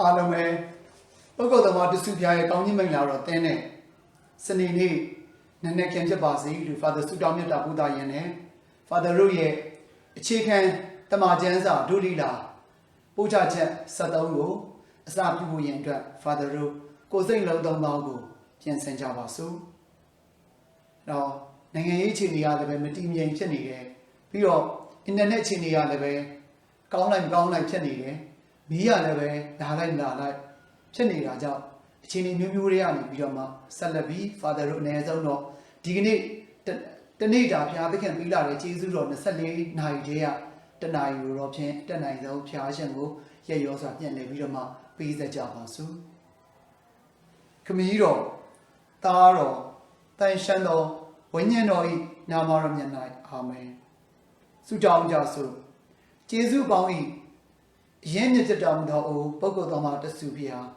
အားလုံးပဲပုဂ္ဂိုလ်သမားတစုပြားရဲ့ကောင်းကြီးမင်္ဂလာတော်တင်းနဲ့စနေနေ့နည်းနည်းခင်ဖြစ်ပါစေလို့ Father ဆုတောင်းမြတ်တာပို့တာရင်နဲ့ Father တို့ရဲ့အခြေခံတမန်ကျမ်းစာဒုတိလာပို့ချချက်73ကိုအစပြုဖို့ရင်အတွက် Father တို့ကိုယ်စိတ်လုံးသုံးပေါင်းကိုပြင်ဆင်ကြပါစို့။တော့နိုင်ငံရေးအခြေအနေကလည်းပဲမတည်ငြိမ်ဖြစ်နေတယ်ပြီးတော့အင်တာနက်အခြေအနေကလည်းပဲကောင်းလိုက်မကောင်းလိုက်ဖြစ်နေတယ်မီးရလည်းပဲလာလိုက်ဖြစ်နေတာကြောင့်အခြေအနေမျိုးမျိုးတွေကနေပြီးတော့မှဆက်လက်ပြီး Father တို့အနည်းဆုံးတော့ဒီကနေ့တနေ့တာဖျားသခင်ပြီးလာတဲ့ကျေးဇူးတော်24နာရီတည်းကတနာရီလိုတော့ဖြင့်တက်နိုင်ဆုံးဖျားရှင်ကိုရက်ရောစွာပြန်လည်ပြီးတော့မှပေးဆက်ကြပါစို့ခမည်းတော်သားတော်တန်ရှင်းတော်ဝိညာဉ်တော်၏နာမတော်မြတ်၌အာမင်ဆုတောင်းကြစို့ကျေးဇူးပေါင်း၏အရင်မြတ်တော်မူသောအိုပုဂ္ဂိုလ်တော်မှာတဆူဖျား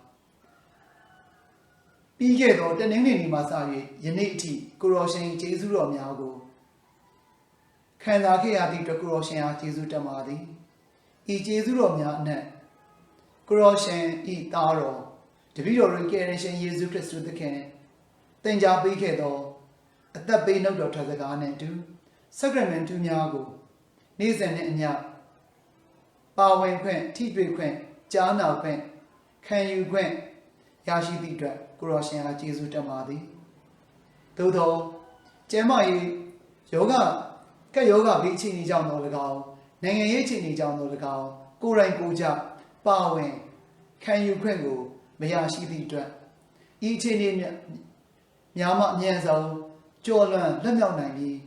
ပြီးခဲ့သောတနင်္ဂနွေနေ့မှာစ၍ယနေ့အထိကိုရောရှင်ကျေးဇူးတော်များကိုခံစားခဲ့ရသည့်အတွက်ကိုရောရှင်အားကျေးဇူးတင်ပါသည်ဤကျေးဇူးတော်များအနက်ကိုရောရှင်ဤသားတော်တပည့်တော်တို့ကယ်ရှင်ယေရှုခရစ်သခင်သင်ကြားပေးခဲ့သောအသက်ပေးနှုတ်တော်ထစကားနှင့်အတူ Sacrament များကိုနေ့စဉ်နဲ့အမျှပါဝင်ခွင့်ထိတွေ့ခွင့်ကြားနာခွင့်ခံယူခွင့်ရရှိသည့်အတွက်ကိုရောရှင်အားကျေးဇူးတင်ပါသည်သို့သောကျမ်းမာရေးယောဂကက်ယောဂဘေးအခြေအနေကြောင့်တော်၎င်းနိုင်ငံရေးအခြေအနေကြောင့်တော်၎င်းကိုယ်တိုင်ကိုယ်ကျပါဝင်ခံယူခွင့်ကိုမရရှိသည့်အတွက်ဤအခြေအနေများမှအမြန်ဆုံးကြော်လွန်လက်မြောက်နိုင်ပြီး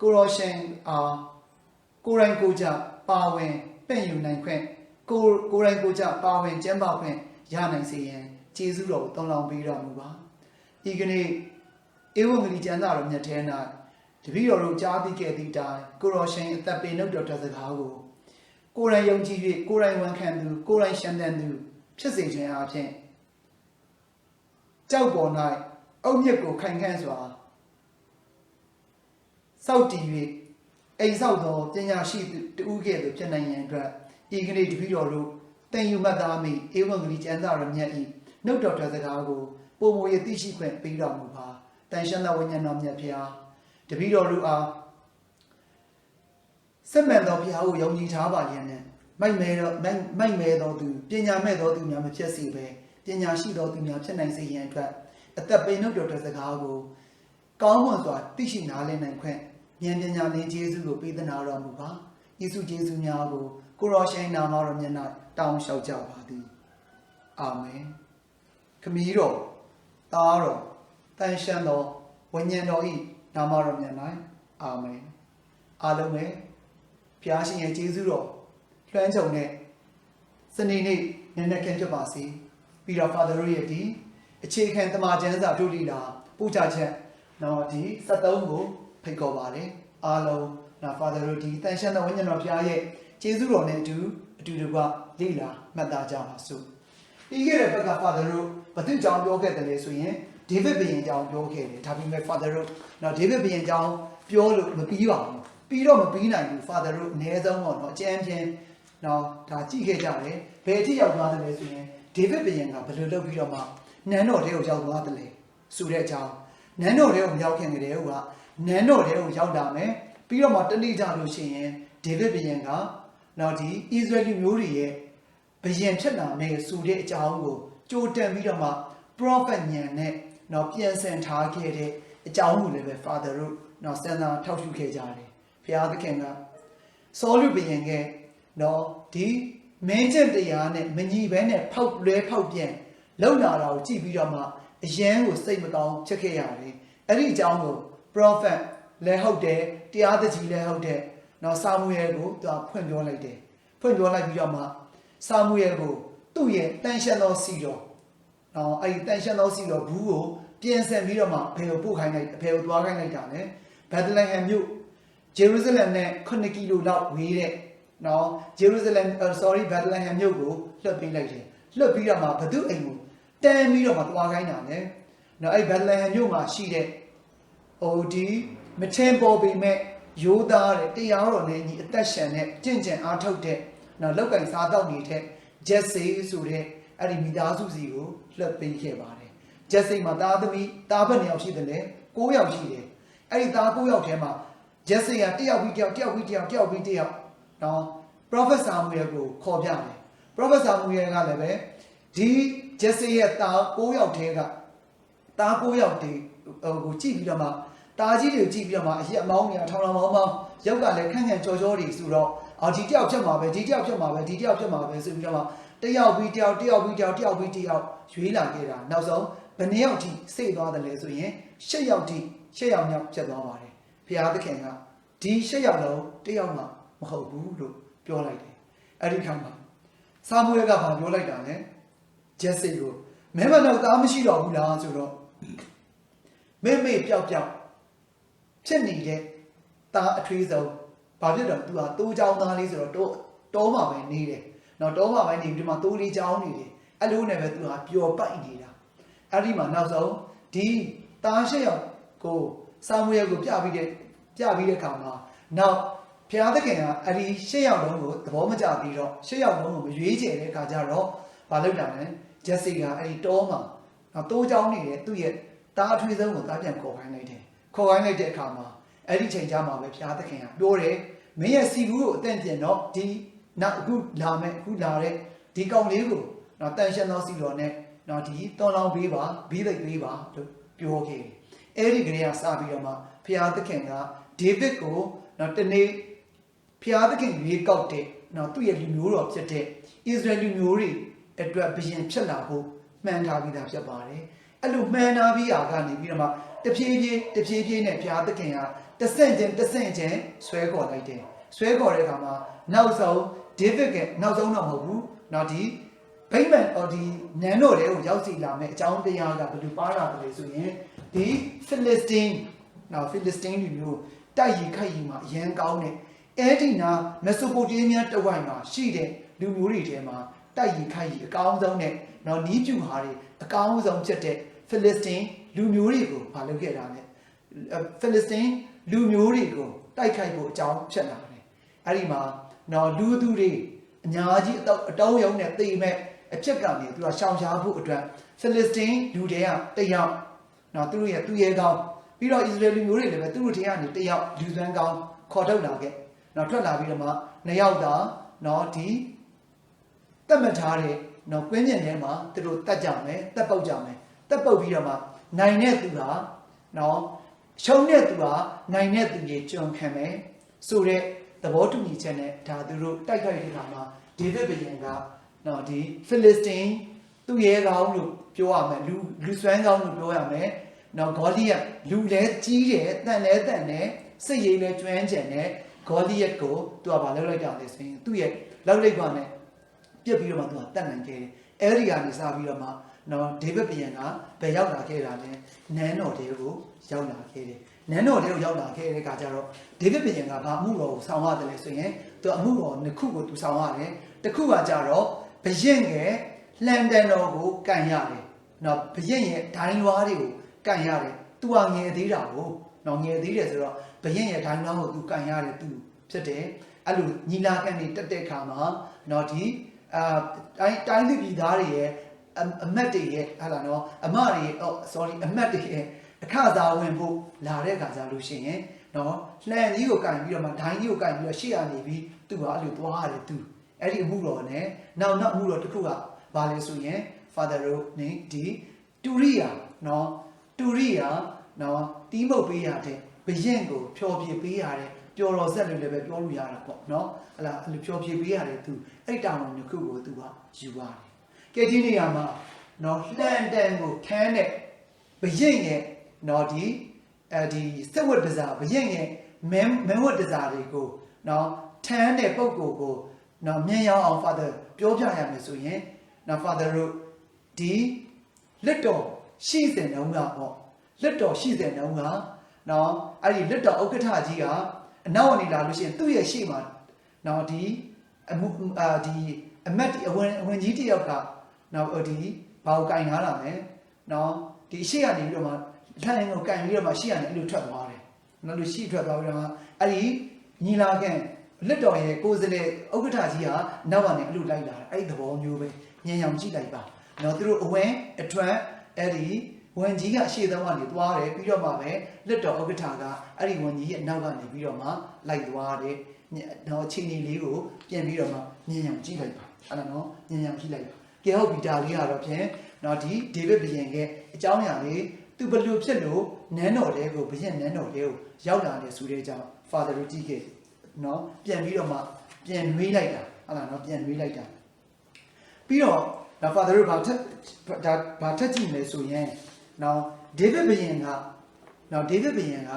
ကိုရောရှင်အားကိုယ်တိုင်ကိုယ်ကျပါဝင်ပင့်ယူနိုင်ခွင့်ကိုယ်တိုင်ကိုယ်ကျပါဝင်ကျမ်းပါခွင့်ရနိုင်စေရန်ကျေးဇူးတော်ကိုတောင်းလောင်းပေးတော်မူပါဤကနေ့ဧဝံဂေလိကျမ်းစာတော်မြတ်ထဲ၌တပည့်တော်တို့ကြားသိခဲ့သည့်အတိုင်းကိုရောရှင်အသက်ပေးနှုတ်တော်စကားကိုကိုယ်တိုင်ယုံကြည်၍ကိုယ်တိုင်ဝန်ခံသူကိုယ်တိုင်ရှင်းသန်သူဖြစ်စေခြင်းအပြင်ကြောက်ပေါ်၌အုတ်မြစ်ကိုခိုင်ခန့်စွာစောက်တည်၍အိမ်ဆောက်သောပညာရှိတူကဲ့သို့ဖြစ်နိုင်ရန်အတွက်ဤကနေ့တပည့်တော်တို့သင်ယူမှတ်သားမိဧဝံဂေလိကျမ်းစာတော်မြတ်၏နှုတ်တော်စကားကိုပုံမူရသိရှိခွင့်ပေးတော်မူပါတန်ရှင်းသောဝိညာဉ်တော်မြတ်ဖျားတပည့်တော်တို့အားစစ်မှန်သောဖျားကိုယုံကြည်ထားပါလျက်နဲ့မိုက်မဲသောသူပညာမဲ့သောသူများမဖြစ်စေဘဲပညာရှိသောသူများဖြစ်နိုင်စေရန်အတွက်အသက်ပေးနှုတ်တော်စကားကိုကောင်းမွန်စွာသိရှိနားလည်နိုင်ခွင့်ဉာဏ်ပညာနဲ့ကျေးဇူးကိုပေးသနာတော်မူပါယေရှုကျေးဇူးများကိုကိုရောရှင်နာမတော်မြတ်၌တောင်းလျှောက်ကြပါသည်အာမင်ခမည်းတော်သားတော်တန်ရှင်းသောဝိညာဉ်တော်၏နာမတော်မြတ်၌အာမင်အားလုံးပဲဘုရားရှင်ရဲ့ကျေးဇူးတော်လွှမ်းခြုံတဲ့စနေနေ့နည်းနည်းခင်ဖြစ်ပါစေပြီးတော့ Father တို့ရဲ့ဒီအခြေခံတမန်ကျမ်းစာဒုတိလာပို့ချချက်နော်ဒီ73ကိုဖိတ်ခေါ်ပါတယ်အားလုံးနော် Father တို့ဒီတန်ရှင်းသောဝိညာဉ်တော်ဘုရားရဲ့ကျေးဇူးတော်နဲ့အတူတကွလေ့လာမှတ်သားကြပါစို့ပြီးခဲ့တဲ့ဘက်က Father တို့ဘာသူကြောင့်ပြောခဲ့တယ်လဲဆိုရင်ဒေးဗစ်ဘုရင်ကြောင့်ပြောခဲ့တယ်ဒါပေမဲ့ Father တို့နော်ဒေးဗစ်ဘုရင်ကြောင့်ပြောလို့မပြီးပါဘူးပြီးတော့မပြီးနိုင်ဘူး Father တို့အနည်းဆုံးတော့နော်အကျဉ်းချင်းနော်ဒါကြည့်ခဲ့ကြတယ်ဘယ်အထိရောက်သွားတယ်လဲဆိုရင်ဒေးဗစ်ဘုရင်ကဘယ်လိုလုပ်ပြီးတော့မှနန်းတော်ထဲကိုရောက်သွားတယ်လဲဆိုတဲ့အကြောင်းနန်းတော်ထဲကိုရောက်ခင်ကတည်းကနန်းတော်ထဲကိုရောက်လာမယ်ပြီးတော့မှတနေ့ကြလို့ရှိရင်ဒေးဗစ်ဘုရင်ကနော်ဒီဣသရေလမျိုးတွေရဲ့ဘုရင်ဖြစ်လာမယ်ဆိုတဲ့အကြောင်းကိုကြိုတင်ပြီးတော့မှ prophet ဉာဏ်နဲ့နော်ပြန်ဆင်ထားခဲ့တဲ့အကြောင်းကိုလည်းပဲ Father တို့နော်စံသာထောက်ရှုခဲ့ကြတယ်ဘုရားသခင်ကဆောလုဘုရင်ကနော်ဒီမင်းကျင့်တရားနဲ့မညီဘဲနဲ့ဖောက်ပြန်လုံလာတာကိုကြည့်ပြီးတော့မှအယံကိုစိတ်မကောင်းဖြစ်ခဲ့ရတယ်အဲ့ဒီအကြောင်းကို prophet လည်းဟုတ်တယ်တရားသကြီးလည်းဟုတ်တယ်နော်စာမူယေကိုသူဖွင့်ပြောလိုက်တယ်ဖွင့်ပြောလိုက်ပြီးတော့မှစာမူယေကိုသူ့ရဲ့တန်ရှင်းသောစီတော်နော်အဲ့ဒီတန်ရှင်းသောစီတော်ဘူးကိုပြင်ဆင်ပြီးတော့မှဘယ်ကိုပို့ခိုင်းလိုက်ဘယ်ကိုသွားခိုင်းလိုက်တာလဲဘက်ဒလဟမ်မြို့ဂျေရုဆလမ်နဲ့9 ကီလိုလောက်ဝေးတဲ့နော်ဂျေရုဆလမ်ဘက်ဒလဟမ်မြို့ကိုလွှတ်ပေးလိုက်တယ်လွှတ်ပြီးတော့မှဘသူအိမ်ကိုတန်းပြီးတော့မှသွားခိုင်းတာလေနော်အဲ့ဘက်ဒလဟမ်မြို့မှာရှိတဲ့ဒီမထင်ပေါ်ပေမဲ့ရိုးသားတဲ့တရားတော်နဲ့ညီအသက်ရှင်တဲ့ကြင်ကြံအားထုတ်တဲ့နော်လောက်ကင်စားတော့နေတဲ့ဂျက်ဆေးဆိုတဲ့ အဲ့ဒီမိသားစုစီကိုလွှတ်ပေးခဲ့ပါတယ်ဂျက်စိတ်မှာသားသမီးသားဘက်2ယောက်ရှိတယ်လေ9ယောက်ရှိတယ်အဲ့ဒီသား9ယောက်ထဲမှာဂျက်စိတ်က1ယောက်ပြီး1ယောက်1ယောက်ပြီး1ယောက်1ယောက်ပြီး1ယောက်နော် Prophet Samuel ကိုခေါ်ပြတယ် Prophet Samuel ကလည်းပဲဒီဂျက်စိတ်ရဲ့သား9ယောက်ထဲကသား9ယောက်တွေကိုကြည့်ပြီးတော့မှတာကြီးတွေကိုကြည့်ပြီးတော့မှအရက်မောင်းနေတာထောင်ထောင်မောင်းမောင်းရောက်ကလည်းခန့်ခန့်ကြော်ကြောတွေဆိုတော့ဒီတယောက်ဖြစ်မှာပဲဒီတယောက်ဖြစ်မှာပဲဒီတယောက်ဖြစ်မှာပဲဆိုပြီးတော့မှတယောက်ပြီးတယောက်တယောက်ပြီးတယောက်တယောက်ပြီးတယောက်ရွေးလာခဲ့တာနောက်ဆုံးဘယ်နှယောက်ထိစိတ်သွားတယ်လဲဆိုရင်10ယောက်ထိ10ယောက်မြောက်ဖြစ်သွားပါတယ်ဘုရားသခင်ကဒီ10ယောက်လုံးတယောက်မှမဟုတ်ဘူးလို့ပြောလိုက်တယ်အဲ့ဒီခါမှာဆာမွေးကဘာပြောလိုက်တာလဲဂျက်စိတ်ကိုမဲမနောက်သားမရှိတော့ဘူးလားဆိုတော့မေမေပျောက်ပျောက်ဖြစ်နေတဲ့သားအထွေးဆုံးဘာဖြစ်တော့သူကတိုးချောင်းသားလေးဆိုတော့တောမှာပဲနေတယ်နော်တောမှာပဲနေပြီးဒီမှာတိုးလေးချောင်းနေတယ်အဲ့လိုနဲ့ပဲသူကပျော်ပိုက်နေတာအဲ့ဒီမှာနောက်ဆုံးဒီသားရှစ်ယောက်ကိုဆာမွေးကိုပြပြီးတဲ့ခါမှာနောက်ဘုရားသခင်ကအဲ့ဒီ10ယောက်လုံးကိုသဘောမကျပြီးတော့10ယောက်လုံးကိုမရွေးချယ်တဲ့အခါကျတော့ဘာလုပ်တာလဲဂျက်စီကအဲ့ဒီတောမှာနော်တိုးချောင်းနေတဲ့သူ့ရဲ့သားအထွေးဆုံးကိုသားပြန်ခေါ်ခိုင်းလိုက်တယ်ခေါ်ခိုင်းလိုက်တဲ့အခါမှာအဲ့ဒီချိန်ကျမှပဲဘုရားသခင်ကပြောတယ်မင်းရဲ့စီဘူးကိုအသင့်ပြင်တော့ဒီနောက်အခုလာတဲ့ဒီကောင်လေးကိုနော်တန်ရှင်းသောစီတော်နဲ့နော်ဒီတွန်လောင်းပေးပါဘီးသိပ်ပေးပါလို့ပြောခဲ့တယ်အဲ့ဒီကလေးကစပြီးတော့မှဘုရားသခင်ကဒေးဗစ်ကိုနော်တနေ့ဘုရားသခင်ရွေးကောက်တဲ့နော်သူ့ရဲ့လူမျိုးတော်ဖြစ်တဲ့ဣသရေလလူမျိုးတွေအတွက်ဘုရင်ဖြစ်လာဖို့မှန်းထားပြီးသားဖြစ်ပါတယ်အဲ့လိုမှန်းထားပြီးကနေပြီးတော့မှတဖြည်းဖြည်းနဲ့ဘုရားသခင်ကတဆင့်ချင်းဆွဲခေါ်လိုက်တယ်ဆွဲခေါ်တဲ့အခါမှာနောက်ဆုံးဒေးဗစ်ကနောက်ဆုံးတော့မဟုတ်ဘူးနော်ဒီဗိမာန်ဒီနန်းတော်တွေကိုရောက်စီလာမယ်အကြောင်းတရားကဘယ်လိုပါလာတယ်ဆိုရင်ဒီဖိလစ်တင်းလူမျိုးတိုက်ရီခိုက်ရီမှာအရန်ကောင်းတဲ့အဲ့ဒီနာမက်ဆိုပိုတေးမီးယားတဝိုက်မှာရှိတဲ့လူမျိုးတွေထဲမှာတိုက်ရီခိုက်ရီအကောင်းဆုံးနဲ့နော်နီးကျူဟာတွေအကောင်းဆုံးဖြစ်တဲ့ဖိလစ်တင်းလူမျိုးတွေကိုမလုပ်ခဲ့တာနဲ့ဖိလစ်တင်းလူမျိုးတွေကိုတိုက်ခိုက်ဖို့အကြောင်းဖြစ်လာတယ်အဲ့ဒီမှာနော်လူသူတွေအများကြီးအတောင်းရုံနဲ့တိမ်မဲ့အဖြစ်ကနေသူကရှောင်ရှားဖို့အတွက်ဖိလစ်တင်းလူတွေကတယောက်နော်သူရဲ့ကောင်းပြီးတော့ဣသရေလလူမျိုးတွေလည်းပဲသူတို့ထဲကနေတယောက်လူစွမ်းကောင်းခေါ်ထုတ်လာခဲ့နော်ထွက်လာပြီးတော့မှနှစ်ယောက်သာနော်ဒီတက်မှတ်ထားတဲ့နော်ကွင်းကျင်ထဲမှာသူတို့တက်ကြမယ်တက်ပုတ်ကြမယ်တက်ပုတ်ပြီးတော့မှနိုင်တဲ့သူကနော်ရှုံးတဲ့သူကနိုင်တဲ့သူကြီးကြုံခံမယ်ဆိုတဲ့သဘောတူညီချက်နဲ့ဒါသူတို့တိုက်ခိုက်တဲ့အခါမှာဒေးဗစ်ဘုရင်ကနော်ဒီဖိလစ်တင်းသူ့ရဲကောင်းလို့ပြောရမယ်လူစွမ်းကောင်းလို့ပြောရမယ်နော်ဂေါလိယတ်လူလဲကြီးတယ်တန်တယ်စိတ်ရည်လဲကျွမ်းကျင်တယ်ဂေါလိယတ်ကိုသူကဘာလုပ်လိုက်တာလဲဆိုရင်သူ့ရဲ့လောက်လိုက်ပါနဲ့ပြစ်ပြီးတော့မှသူကတတ်နိုင်ခဲ့တယ်အဲ့ဒီကနေစပြီးတော့မှနော်ဒေးဗစ်ဘုရင်ကဘယ်ရောက်လာခဲ့တာလဲနန်းတော်တွေကိုရောက်လာခဲ့တယ်နန်းတော်တွေကိုရောက်လာခဲ့တဲ့အခါကျတော့ဒေးဗစ်ဘုရင်ကဘာအမှုတော်ကိုဆောင်ရတယ်လဲဆိုရင်သူအမှုတော်နှစ်ခုကိုသူဆောင်ရတယ်တစ်ခုကကြတော့ဘုရင်ရဲ့လှန်တန်တော်ကိုကန်ရတယ်နော်ဘုရင်ရဲ့ဒိုင်းလွားတွေကိုကန်ရတယ်သူကငယ်သေးတာကိုနော်ငယ်သေးတယ်ဆိုတော့ဘုရင်ရဲ့ဒိုင်းလွားကိုသူကန်ရတယ်သူဖြစ်တယ်အဲ့လိုညီလာခံတွေတက်တဲ့အခါမှာနော်ဒီတိုင်းသူပြည်သားတွေရဲ့အမတ်တွေရဲ့ဟာလာနော်အမတွေအမတ်တွေရဲ့အခါစားဝင်ဖို့လာတဲ့အခါကျလို့ရှိရင်နော်လှန်ကြီးကိုကန်ပြီးတော့မှဒိုင်းကြီးကိုကန်ပြီးတော့ရှေ့ကနေပြီးသူကအဲ့လိုသွားရတယ်သူအဲ့ဒီအမှုတော်နဲ့နောက်အမှုတော်တစ်ခုကဘာလဲဆိုရင် Father တို့နေဒီတူရိယာနော်တီးမုတ်ပေးရတဲ့ဘရင်ကိုဖျော်ဖြေပေးရတဲ့ပျော်တော်ဆက်လို့လည်းပဲပြောလို့ရတာပေါ့နော်ဟလာအဲ့လိုဖျော်ဖြေပေးရတဲ့သူအဲ့တောင်တော်တစ်ခုကိုသူကယူပါတယ်ကဲဒီနေရာမှာနော်လှန်တန်ကိုထမ်းတဲ့ဘရင်ရဲ့နော်ဒီစက်ဝတ်တစားဘရင်ရဲ့မင်းဝတ်တစားတွေကိုနော်ထမ်းတဲ့ပုံကိုနော်မြင်ရအောင် Father ပြောပြရမယ်ဆိုရင်နော် Father တို့ဒီလက်တော်ရှိတဲ့နှုံးကပေါ့လက်တော်ရှိတဲ့နှုံးကနော်အဲ့ဒီလက်တော်ဥက္ကဋ္ဌကြီးကအနောက်ကနေလာလို့ရှိရင်သူ့ရဲ့ရှေ့မှာနော်ဒီအမတ်အဝင်ကြီးတယောက်ကနော်ဒီဘာကိုကင်ထားတာလဲနော်ဒီရှေ့ကနေပြီးတော့မှလှန်ကိုကင်ပြီးတော့မှရှေ့ကနေအဲ့လိုထွက်သွားတယ်နော်လို့ရှေ့ထွက်သွားပြီးတော့မှအဲ့ဒီညီလာခံ လက်တော်ရဲ့ကိုယ်စလေဥက္ကဋ္ဌကြီးဟာနောက်ကနေအလူလိုက်လာအဲ့ဒီသဘောမျိုးပဲညင်အောင်ကြည့်လိုက်ပါနော်သူတို့အဝင်အထွက်အဲ့ဒီဝန်ကြီးကအရှိသုံးကနေသွားတယ်ပြီးတော့မှပဲလက်တော်ဥက္ကဋ္ဌကအဲ့ဒီဝန်ကြီးရဲ့နောက်ကနေပြီးတော့မှလိုက်သွားတယ်နော်ချင်းကြီးလေးကိုပြင်ပြီးတော့မှညင်အောင်ကြည့်လိုက်ပါအဲ့ဒါနော်ညင်အောင်ကြည့်လိုက်ပါကဲဟုတ်ပြီဒါလေးကတော့ဖြင့်နော်ဒီဒေးဗစ်ဘုရင်ရဲ့အကြောင်းအရာလေးသူဘလို့ဖြစ်လို့နန်းတော်တဲကိုဘုရင်နန်းတော်တဲကိုရောက်လာတယ်ဆိုတဲ့ကြောင့် Father တို့ကြည့်ခဲ့နော်ပြန်ပြီးတော့မှပြန်နှွေးလိုက်တာဟုတ်လားနော်ပြန်နှွေးလိုက်တာပြီးတော့ဒါ Father တို့ဘာထက်ကြည့်လဲဆိုရင်နော်ဒေးဗစ်ဘုရင်ကနော်ဒေးဗစ်ဘုရင်က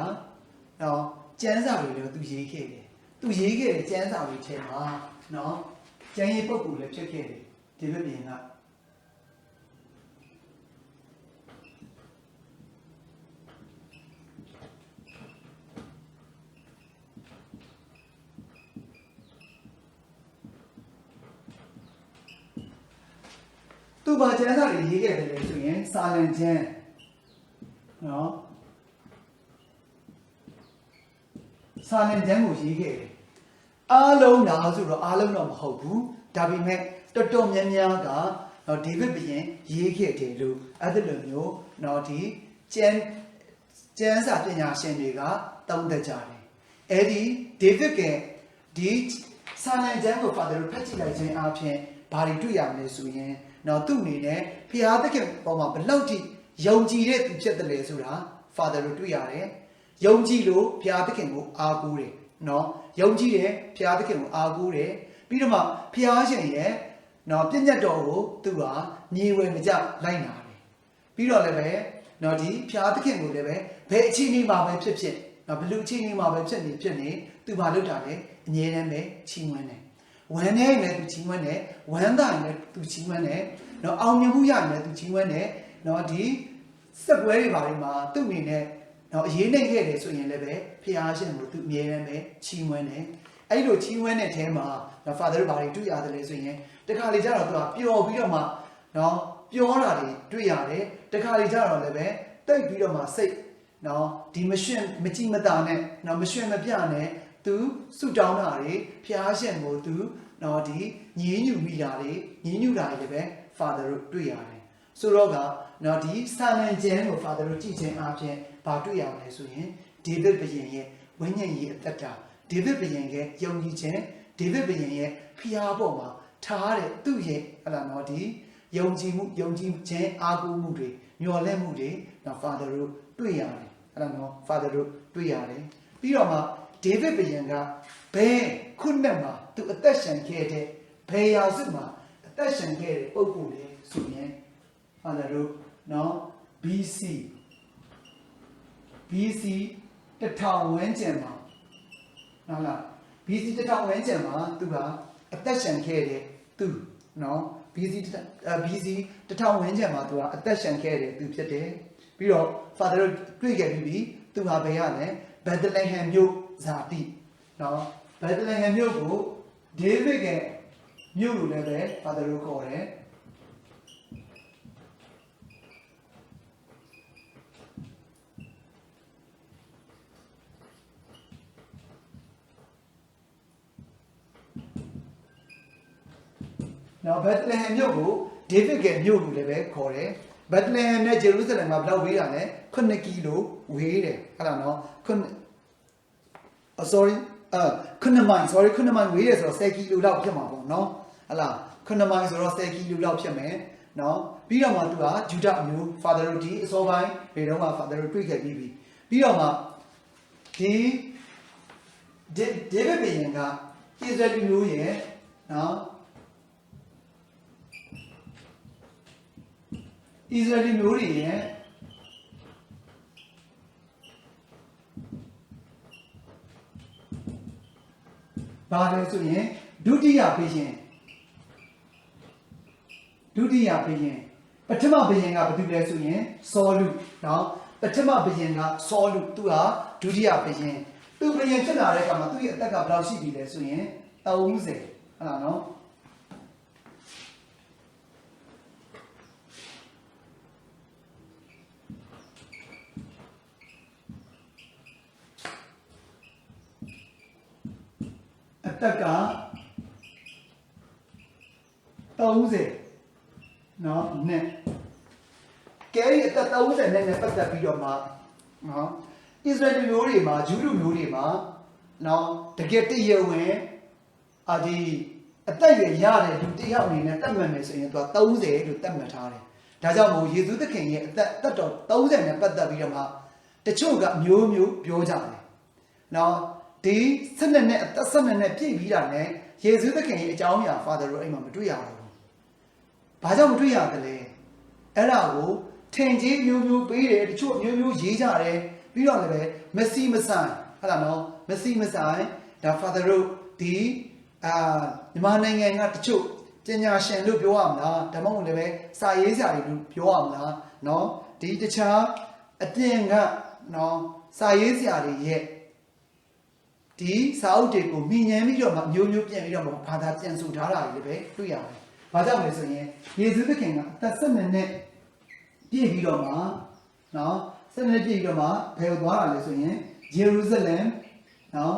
နော်ကျမ်းစာတွေလည်းသူရေးခဲ့တယ်သူရေးခဲ့တဲ့ကျမ်းစာတွေထဲမှာနော်ကျမ်းရေးပုဂ္ဂိုလ်လည်းဖြစ်ခဲ့တယ်ဒေးဗစ်ဘုရင်ကသူဘာကျမ်းစာတွေရေးခဲ့တယ်လဲဆိုရင်စာလံကျမ်းနော်စာလံကျမ်းကိုရေးခဲ့တယ်အားလုံးလားဆိုတော့အားလုံးတော့မဟုတ်ဘူးဒါပေမဲ့တော်တော်များများကနော်ဒေးဗစ်ဘုရင်ရေးခဲ့တယ်လို့အဲ့ဒီလိုမျိုးနော်ဒီကျမ်းစာပညာရှင်တွေကသုံးသပ်ကြတယ်အဲ့ဒီဒေးဗစ်ကဒီစာလံကျမ်းကို Father ဖတ်ကြည့်လိုက်ခြင်းအပြင်ဘာတွေတွေ့ရမလဲဆိုရင်နော်သူ့အနေနဲ့ဖျားသခင်ပေါ်မှာဘလောက်ထိယုံကြည်တဲ့သူဖြစ်တယ်လေဆိုတာ Father တို့တွေ့ရတယ်ယုံကြည်လို့ဖျားသခင်ကိုအားကိုးတယ်နော်ယုံကြည်တယ်ဖျားသခင်ကိုအားကိုးတယ်ပြီးတော့မှဖျားရှင်ရဲ့နော်ပြည့်ညတ်တော်ကိုသူဟာမြေဝယ်မကြလိုက်နာတယ်ပြီးတော့လည်းပဲနော်ဒီဖျားသခင်ကိုလည်းပဲဘယ်အခြေအနေမှာပဲဖြစ်ဖြစ်နော်ဘယ်လိုအခြေအနေမှာပဲဖြစ်နေသူဘာလုပ်တာလဲအငြင်းတမ်းပဲချီးမွမ်းတယ်ဝမ်းနဲ့လည်းသူချီးမွမ်းတယ်ဝမ်းသာရင်လည်းသူချီးမွမ်းတယ်နော်အောင်မြင်မှုရရင်လည်းသူချီးမွမ်းတယ်နော်ဒီစက်ပွဲတွေဘာတွေမှာသူ့အနေနဲ့နော်အရေးနိုင်ခဲ့တယ်ဆိုရင်လည်းပဲဖျားရှင်ကိုသူအမြဲတမ်းပဲချီးမွမ်းတယ်အဲ့လိုချီးမွမ်းတဲ့အဲမှာနော် Father ဘာတွေတွေ့ရတယ်လဲဆိုရင်တခါလေကျတော့သူကပျော်ပြီးတော့မှနော်ပြောတာတွေတွေ့ရတယ်တခါလေကျတော့လည်းပဲတိတ်ပြီးတော့မှစိတ်နော်ဒီမကြည်မတာနဲ့နော်မရွှင်မပြနဲ့သူဆုတောင်းတာတွေဖျားရှင်ကိုသူနော်ဒီညည်းညူမိတာတွေညည်းညူတာတွေလည်းပဲ Father တို့တွေ့ရတယ်ဆိုတော့ကနော်ဒီစာလံကျမ်းကို Father တို့ကြည့်ခြင်းအပြင်ဘာတွေ့ရမလဲဆိုရင်ဒေးဗစ်ဘုရင်ရဲ့ဝိညာဉ်ရေးအသက်တာဒေးဗစ်ဘုရင်ရဲ့ယုံကြည်ခြင်းဒေးဗစ်ဘုရင်ရဲ့ဖျားပေါ်မှာထားတဲ့သူ့ရဲ့ဟလာနော်ဒီယုံကြည်ခြင်းအားကိုးမှုတွေမျှော်လင့်မှုတွေနော် Father တို့တွေ့ရတယ်ဟလာနော် Father တို့တွေ့ရတယ်ပြီးတော့မှဒေးဗစ်ဘုရင်ကဘယ်ခုနှစ်မှာသူအသက်ရှင်ခဲ့တဲ့ဘယ်ရာစုမှာအသက်ရှင်ခဲ့တဲ့ပုဂ္ဂိုလ်တွေဆိုရင်ဟာလာတို့နော် BC 1000ဝန်းကျင်မှာနော်လား BC 1000ဝန်းကျင်မှာသူကအသက်ရှင်ခဲ့တဲ့သူနော် BC 1000ဝန်းကျင်မှာသူကအသက်ရှင်ခဲ့တဲ့သူဖြစ်တယ်ပြီးတော့ Father တို့တွေ့ခဲ့ပြီးသူဟာဘယ်ရလဲ Bethlehem မြို့ဇာတိနော် Bethlehem မြို့ကိုဒေးဗစ်ရဲ့မြို့လိုလည်းပဲ Father တို့ခေါ်တယ်နော် Bethlehem မြို့ကိုဒေးဗစ်ရဲ့မြို့လိုလည်းပဲခေါ်တယ် Bethlehem နဲ့ Jerusalem မှာဘယ်လောက်ဝေးတာလဲ9 ကီလိုဝေးတယ်အဲ့ဒါနော်9 မိုင်ဝေးတယ်ဆိုတော့10 ကီလိုလောက်ဖြစ်မှာပေါ့နော်ဟလာ9 မိုင်ဆိုတော့10 ကီလိုလောက်ဖြစ်မယ်နော်ပြီးတော့မှသူကဂျူဒအမျိုး Father တို့ဒီအစောပိုင်းဘယ်တော့မှ Father တို့တွေ့ခဲ့ပြီးပြီးတော့မှဒီဒေးဗစ်ဘုရင်ကဣသရေလမျိုးရဲ့နော်ဣသရေလမျိုးတွေရဲ့ဘာလဲဆိုရင်ဒုတိယဘုရင်ပထမဘုရင်ကဘာတူလဲဆိုရင်စောလုနော်ပထမဘုရင်ကစောလုသူဟာဒုတိယဘုရင်သူဘုရင်ဖြစ်လာတဲ့အခါမှာသူ့ရဲ့အသက်ကဘယ်လောက်ရှိပြီလဲဆိုရင်30ဟုတ်လားနော်သ attacca tause no ne che tause ne fatta video ma no Israelမျိုးတွေမှာဂျူးလူမျိုးတွေမှာနော်တကယ်တည့်ရဝင်ဒီအသက်ရရတဲ့လူတယောက်အနေနဲ့တတ်မှတ်မယ်ဆိုရင်သူက30လို့တတ်မှတ်ထားတယ်။ဒါကြောင့်မို့ယေရှုသခင်ရဲ့အသက်တော်30နဲ့ပတ်သက်ပြီးတော့မှတချို့ကမျိုးမျိုးပြောကြတယ်။နော်ဒီ12နဲ့အသက်12နဲ့ပြည့်ပြီးတာနဲ့ယေရှုသခင်ရဲ့အကြောင်းအရာ Father တို့အိမ်မှာမတွေ့ရဘူး။ဘာကြောင့်မတွေ့ရသလဲ။အဲ့ဒါကိုထင်ကြီးမျိုးမျိုးပေးတယ်တချို့မျိုးမျိုးရေးကြတယ်ပြီးတော့လည်းမစီမဆိုင်ဟုတ်လားနော်မစီမဆိုင်ဒါ Father တို့ဒီမြန်မာနိုင်ငံကတချို့ပညာရှင်လို့ပြောရမလားဒါမှမဟုတ်လည်းပဲစာရေးဆရာတွေလို့ပြောရမလားเนาะဒီတခြားအပြင်ကเนาะစာရေးဆရာတွေရဲ့ဒီစာအုပ်တွေကိုမြင်ញမ်းပြီးတော့မှမျိုးမျိုးပြန်ပြီးတော့မှဘာသာပြန်ဆိုထားတာတွေလည်းပဲတွေ့ရတယ်။ဘာကြောင့်လဲဆိုရင်ယေရှုသခင်ကအသက်12နှစ်ပြည့်ပြီးတော့မှเนาะ12နှစ်ပြည့်ပြီးတော့မှဘယ်ကိုသွားတာလဲဆိုရင်ယေရုရှလင်เนาะ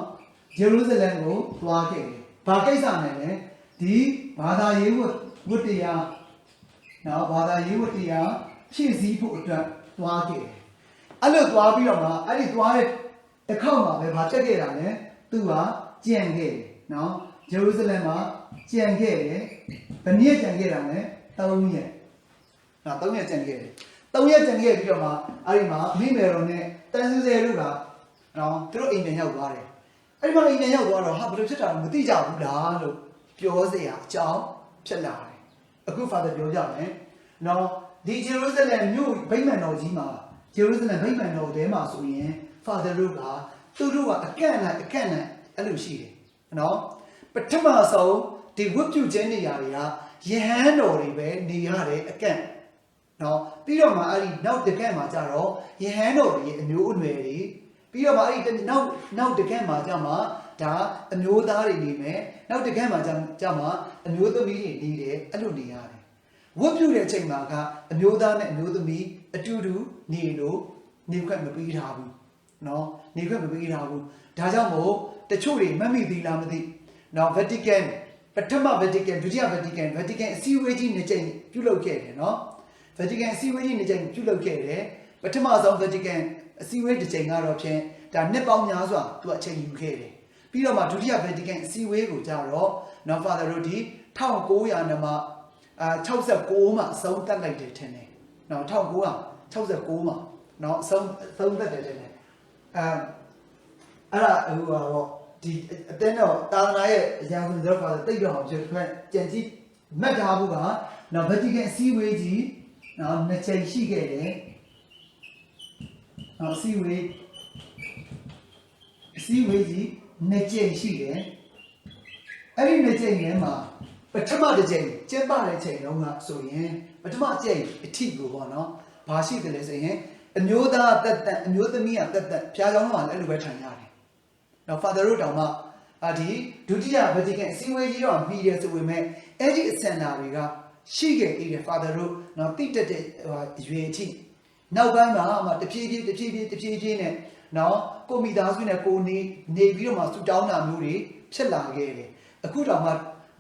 ယေရုရှလင်ကိုသွားခဲ့တယ်။ဘာကိစ္စနဲ့လဲဒီဘာသာရေးဝတ္တရားနော်ဘာသာရေးဝတ္တရားဖြည့်ဆည်းဖို့အတွက်သွားခဲ့တယ်အဲ့လိုသွားပြီးတော့မှအဲ့ဒီသွားတဲ့တစ်ခေါက်မှာပဲဘာတက်ခဲ့တာလဲသူကကြံခဲ့တယ်နော်ဂျေရုဆလင်မှာကြံခဲ့တယ်ဘယ်နည်းကြံခဲ့တာလဲ3ရက်နော်3ရက်ကြံခဲ့တယ်3ရက်ကြံခဲ့ပြီးတော့မှအဲ့ဒီမှာမိမယ်တော်နဲ့တန်ဆူဆယ်တို့ကနော်သူတို့အိမ်ပြန်ရောက်သွားတယ်အဲ့ဒီမှာအိမ်ပြန်ရောက်သွားတော့ဟာဘယ်လိုဖြစ်တာလဲမသိကြဘူးလားလို့ပြောစရာအကြောင်းဖြစ်လာတယ်အခု Father ပြောကြမယ်နော်ဒီဂျေရုဆလင်မြို့ဗိမာန်တော်ကြီးမှာဂျေရုဆလင်ဗိမာန်တော်ထဲမှာဆိုရင် Father တို့ကသူတို့ကအကန့်နဲ့အဲ့လိုရှိတယ်နော်ပထမဆုံးဒီဝတ်ပြုခြင်းနေရာတွေကယဟန်တော်တွေပဲနေရတဲ့အကန့်နော်ပြီးတော့မှအဲ့ဒီနောက်တကန့်မှာကြတော့ယဟန်တော်တွေရဲ့အမျိုးအနွယ်တွေပြီးတော့မှအဲ့ဒီနောက်တကန့်မှာကြမှာဒါအမျိုးသားတွေနေမယ်နောက်တကယ်မှကြမှာအမျိုးသမီးတွေနေတယ်အဲ့လိုနေရတယ်ဝတ်ပြုတဲ့အချိန်မှာကအမျိုးသားနဲ့အမျိုးသမီးအတူတူနေလို့နေခွင့်မပေးထားဘူးเนาะနေခွင့်မပေးထားဘူးဒါကြောင့်မို့တချို့တွေမှတ်မိသေးလားမသိเนาะ Vatican ပထမ Vatican ဒုတိယ Vatican အစည်းအဝေးကြီးနှစ်ကြိမ်ပြုလုပ်ခဲ့တယ်เนาะ Vatican အစည်းအဝေးကြီးနှစ်ကြိမ်ပြုလုပ်ခဲ့တယ်ပထမဆုံး Vatican အစည်းအဝေးတစ်ကြိမ်ကတော့ဖြင့်ဒါနှစ်ပေါင်းများစွာသူအချိန်ယူခဲ့တယ်ပြီးတော့မှဒုတိယ Vatican အစည်းအဝေးကိုကြတော့နော် Father တို့ဒီ1900နဲ့မှ69မှာအဆုံးသတ်လိုက်တယ်ထင်တယ်နော်1969မှာနော်အဆုံးသတ်တယ်ထင်တယ်အဲ့ဒါဟိုတော့ဒီအတင်းတော့တာသနာရဲ့အရာဆိုတော့ Father တိတ်တော့အောင်ဖြစ်ခွင့်ကြံစည်မှတ်ထားဖို့ကနော် Vatican အစည်းအဝေးကြီးနော်နှစ်ချိန်ရှိခဲ့တယ်နော်အစည်းအဝေးကြီးနှစ်ကြိမ်ရှိတယ်အဲ့ဒီနှစ်ကြိမ်ထဲမှာပထမတစ်ကြိမ်ကျင်းပတဲ့ချိန်တုန်းကဆိုရင်ပထမကြိမ်အထိကိုပေါ့နော်ဘာရှိတယ်လဲဆိုရင်အမျိုးသားတက်အမျိုးသမီးကတက်ဖျားကြောင်းကလည်းအဲ့လိုပဲထိုင်ရတယ်။နော် Father တို့တောင်မှဒီဒုတိယ Vatican အစည်းအဝေးကြီးတော့ပြီးတယ်ဆိုပေမဲ့အဲ့ဒီအစံနာတွေကရှိခဲ့သေးတယ် Father တို့နော်တိတက်တဲ့ရွေအထိနောက်ပိုင်းမှာမှတဖြည်းဖြည်းနဲ့နော်ကိုမိသားစုနဲ့ကိုနေပြီးတော့မှဆူတောင်းတာမျိုးတွေဖြစ်လာခဲ့တယ်အခုတော့မှ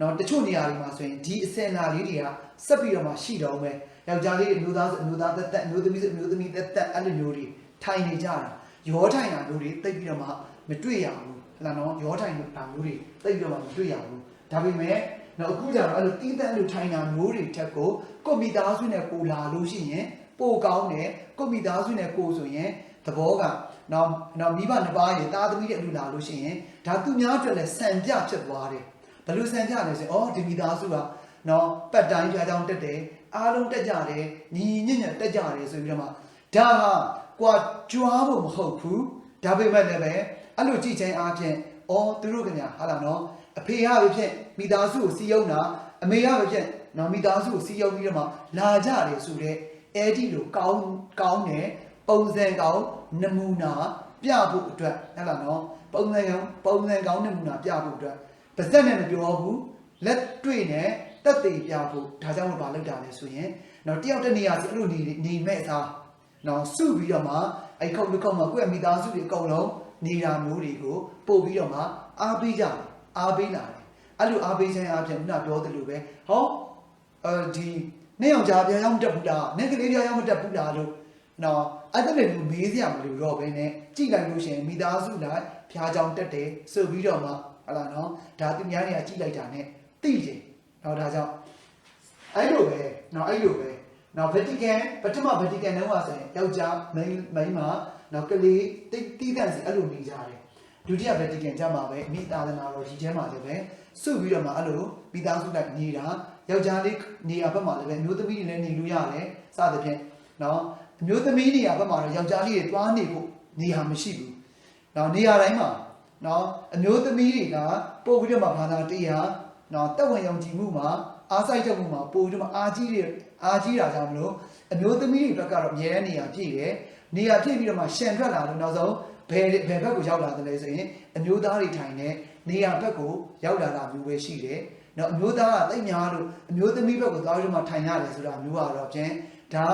နော်တချို့နေရာတွေမှာဆိုရင်ဒီအစင်နာလေးတွေကဆက်ပြီးတော့မှရှိတော့မယ်ယောက်ျားလေးအမျိုးသားသက်အမျိုးသမီးသက်အဲ့လိုမျိုးတွေထိုင်နေကြတာရောထိုင်တာမျိုးတွေတိတ်ပြီးတော့မှမတွေ့ရဘူးဟလာနော်ရောထိုင်တာမျိုးတွေတိတ်ပြီးတော့မှမတွေ့ရဘူးဒါပေမဲ့နော်အခုကျတော့အဲ့လိုတီးတန့်လို့ထိုင်တာမျိုးတွေထက်ကိုမိသားစုနဲ့ကိုလာလို့ရှိရင်ပိုကောင်းတယ်ကိုမိသားစုနဲ့ကိုဆိုရင်သဘောကနော်မိဘနှစ်ပါးရေသားသမီးတွေအလူလာလို့ရှိရင်ဒါသူများအတွက်လည်းစံပြဖြစ်သွားတယ်ဘယ်လိုစံပြလဲဆိုရင်ဒီမိသားစုကနော်ပတ်တိုင်းကြားကြောင်းတက်တယ်အားလုံးတက်ကြတယ်ညီညွတ်တက်ကြတယ်ဆိုပြီးတော့မှဒါဟာကွာကြွားဖို့မဟုတ်ဘူးဒါပေမဲ့လည်းပဲအဲ့လိုကြည့်ချင်းအားဖြင့်သူတို့ကညာဟာလားနော်အဖေရပဲဖြစ်မိသားစုကိုစီးယုံတာအမေရပဲဖြစ်နော်မိသားစုကိုစီးယုံပြီးတော့မှလာကြတယ်ဆိုတဲ့အဲ့ဒီလိုကောင်းတယ်ပုံစံကောင်းနမူနာပြဖို့အတွက်ဟဲ့လားနော်ပုံစံကောင်းနမူနာပြဖို့အတွက်ပါဇက်နဲ့မပြောဘူးလက်တွေ့နဲ့တက်သေးပြဖို့ဒါကြောင့်မပါလောက်တာလဲဆိုရင်နော်တယောက်တနေရာစီအဲ့လိုနေမဲ့သားနော်စုပြီးတော့မှအဲ့ခုတ်မှာကိုယ့်မိသားစုတွေအကုန်လုံးနေတာမျိုးတွေကိုပို့ပြီးတော့မှအားပေးကြတယ် အားပေးလာတယ်အဲ့လိုအားပေးခြင်းအပြင်ခုနပြောသလိုပဲဟောဒီနေ့ယောက်ျားပြန်ရောက်မတက်ဘူးလားနေ့ကလေးပြန်ရောက်မတက်ဘူးလားလို့နော်အဲ့ဒါလည်းမေးစရာမလိုတော့ဘဲနဲ့ကြည့်လိုက်လို့ရှိရင်မိသားစုလိုက်ဖျားကြောင်တက်တယ်ဆိုပြီးတော့မှဟလာနော်ဒါသူများတွေကကြည့်လိုက်တာနဲ့သိတယ်နော်ဒါကြောင့်အဲ့လိုပဲနော်အဲ့လိုပဲနော်ဗာတီကန်ပထမဗာတီကန်တော့ဆိုရင်ယောက်ျားမိန်းမနော်ကလေးတိတန့်စီအဲ့လိုနေကြတယ်ဒုတိယဗာတီကန်ကြမှာပဲမိသားစုတော်ကြီးထဲမှာလည်းပဲစုပြီးတော့မှအဲ့လိုမိသားစုလိုက်နေတာယောက်ျားလေးနေရာဘက်မှာလည်းပဲမျိုးသမီးတွေလည်းနေလို့ရတယ်စသဖြင့်နော်အမျိုးသမီးနေရာဘက်မှာတော့ယောက်ျားလေးတွေတွားနေဖို့နေရာမရှိဘူးနော်နေရာတိုင်းမှာနော်အမျိုးသမီးတွေကပို့ပြီးတော့မှဘာသာတရားနော်တက်ဝင်ယုံကြည်မှုမှာအားစိုက်တဲ့မှုမှာပို့ပြီးတော့အားကြီးတာကြောင့်မလို့အမျိုးသမီးတွေဘက်ကတော့အများနဲ့နေရာပြည့်တယ်နေရာပြည့်ပြီးတော့မှရှန်ထွက်လာလို့နောက်ဆုံးဘယ်ဘက်ကိုရောက်လာတယ်လဲဆိုရင်အမျိုးသားတွေထိုင်တဲ့နေရာဘက်ကိုရောက်လာတာမျိုးပဲရှိတယ်နော်အမျိုးသားကတိတ်များလို့အမျိုးသမီးဘက်ကိုသွားပြီးတော့မှထိုင်ရတယ်ဆိုတာမျိုးကတော့ဖြင့်ဒါ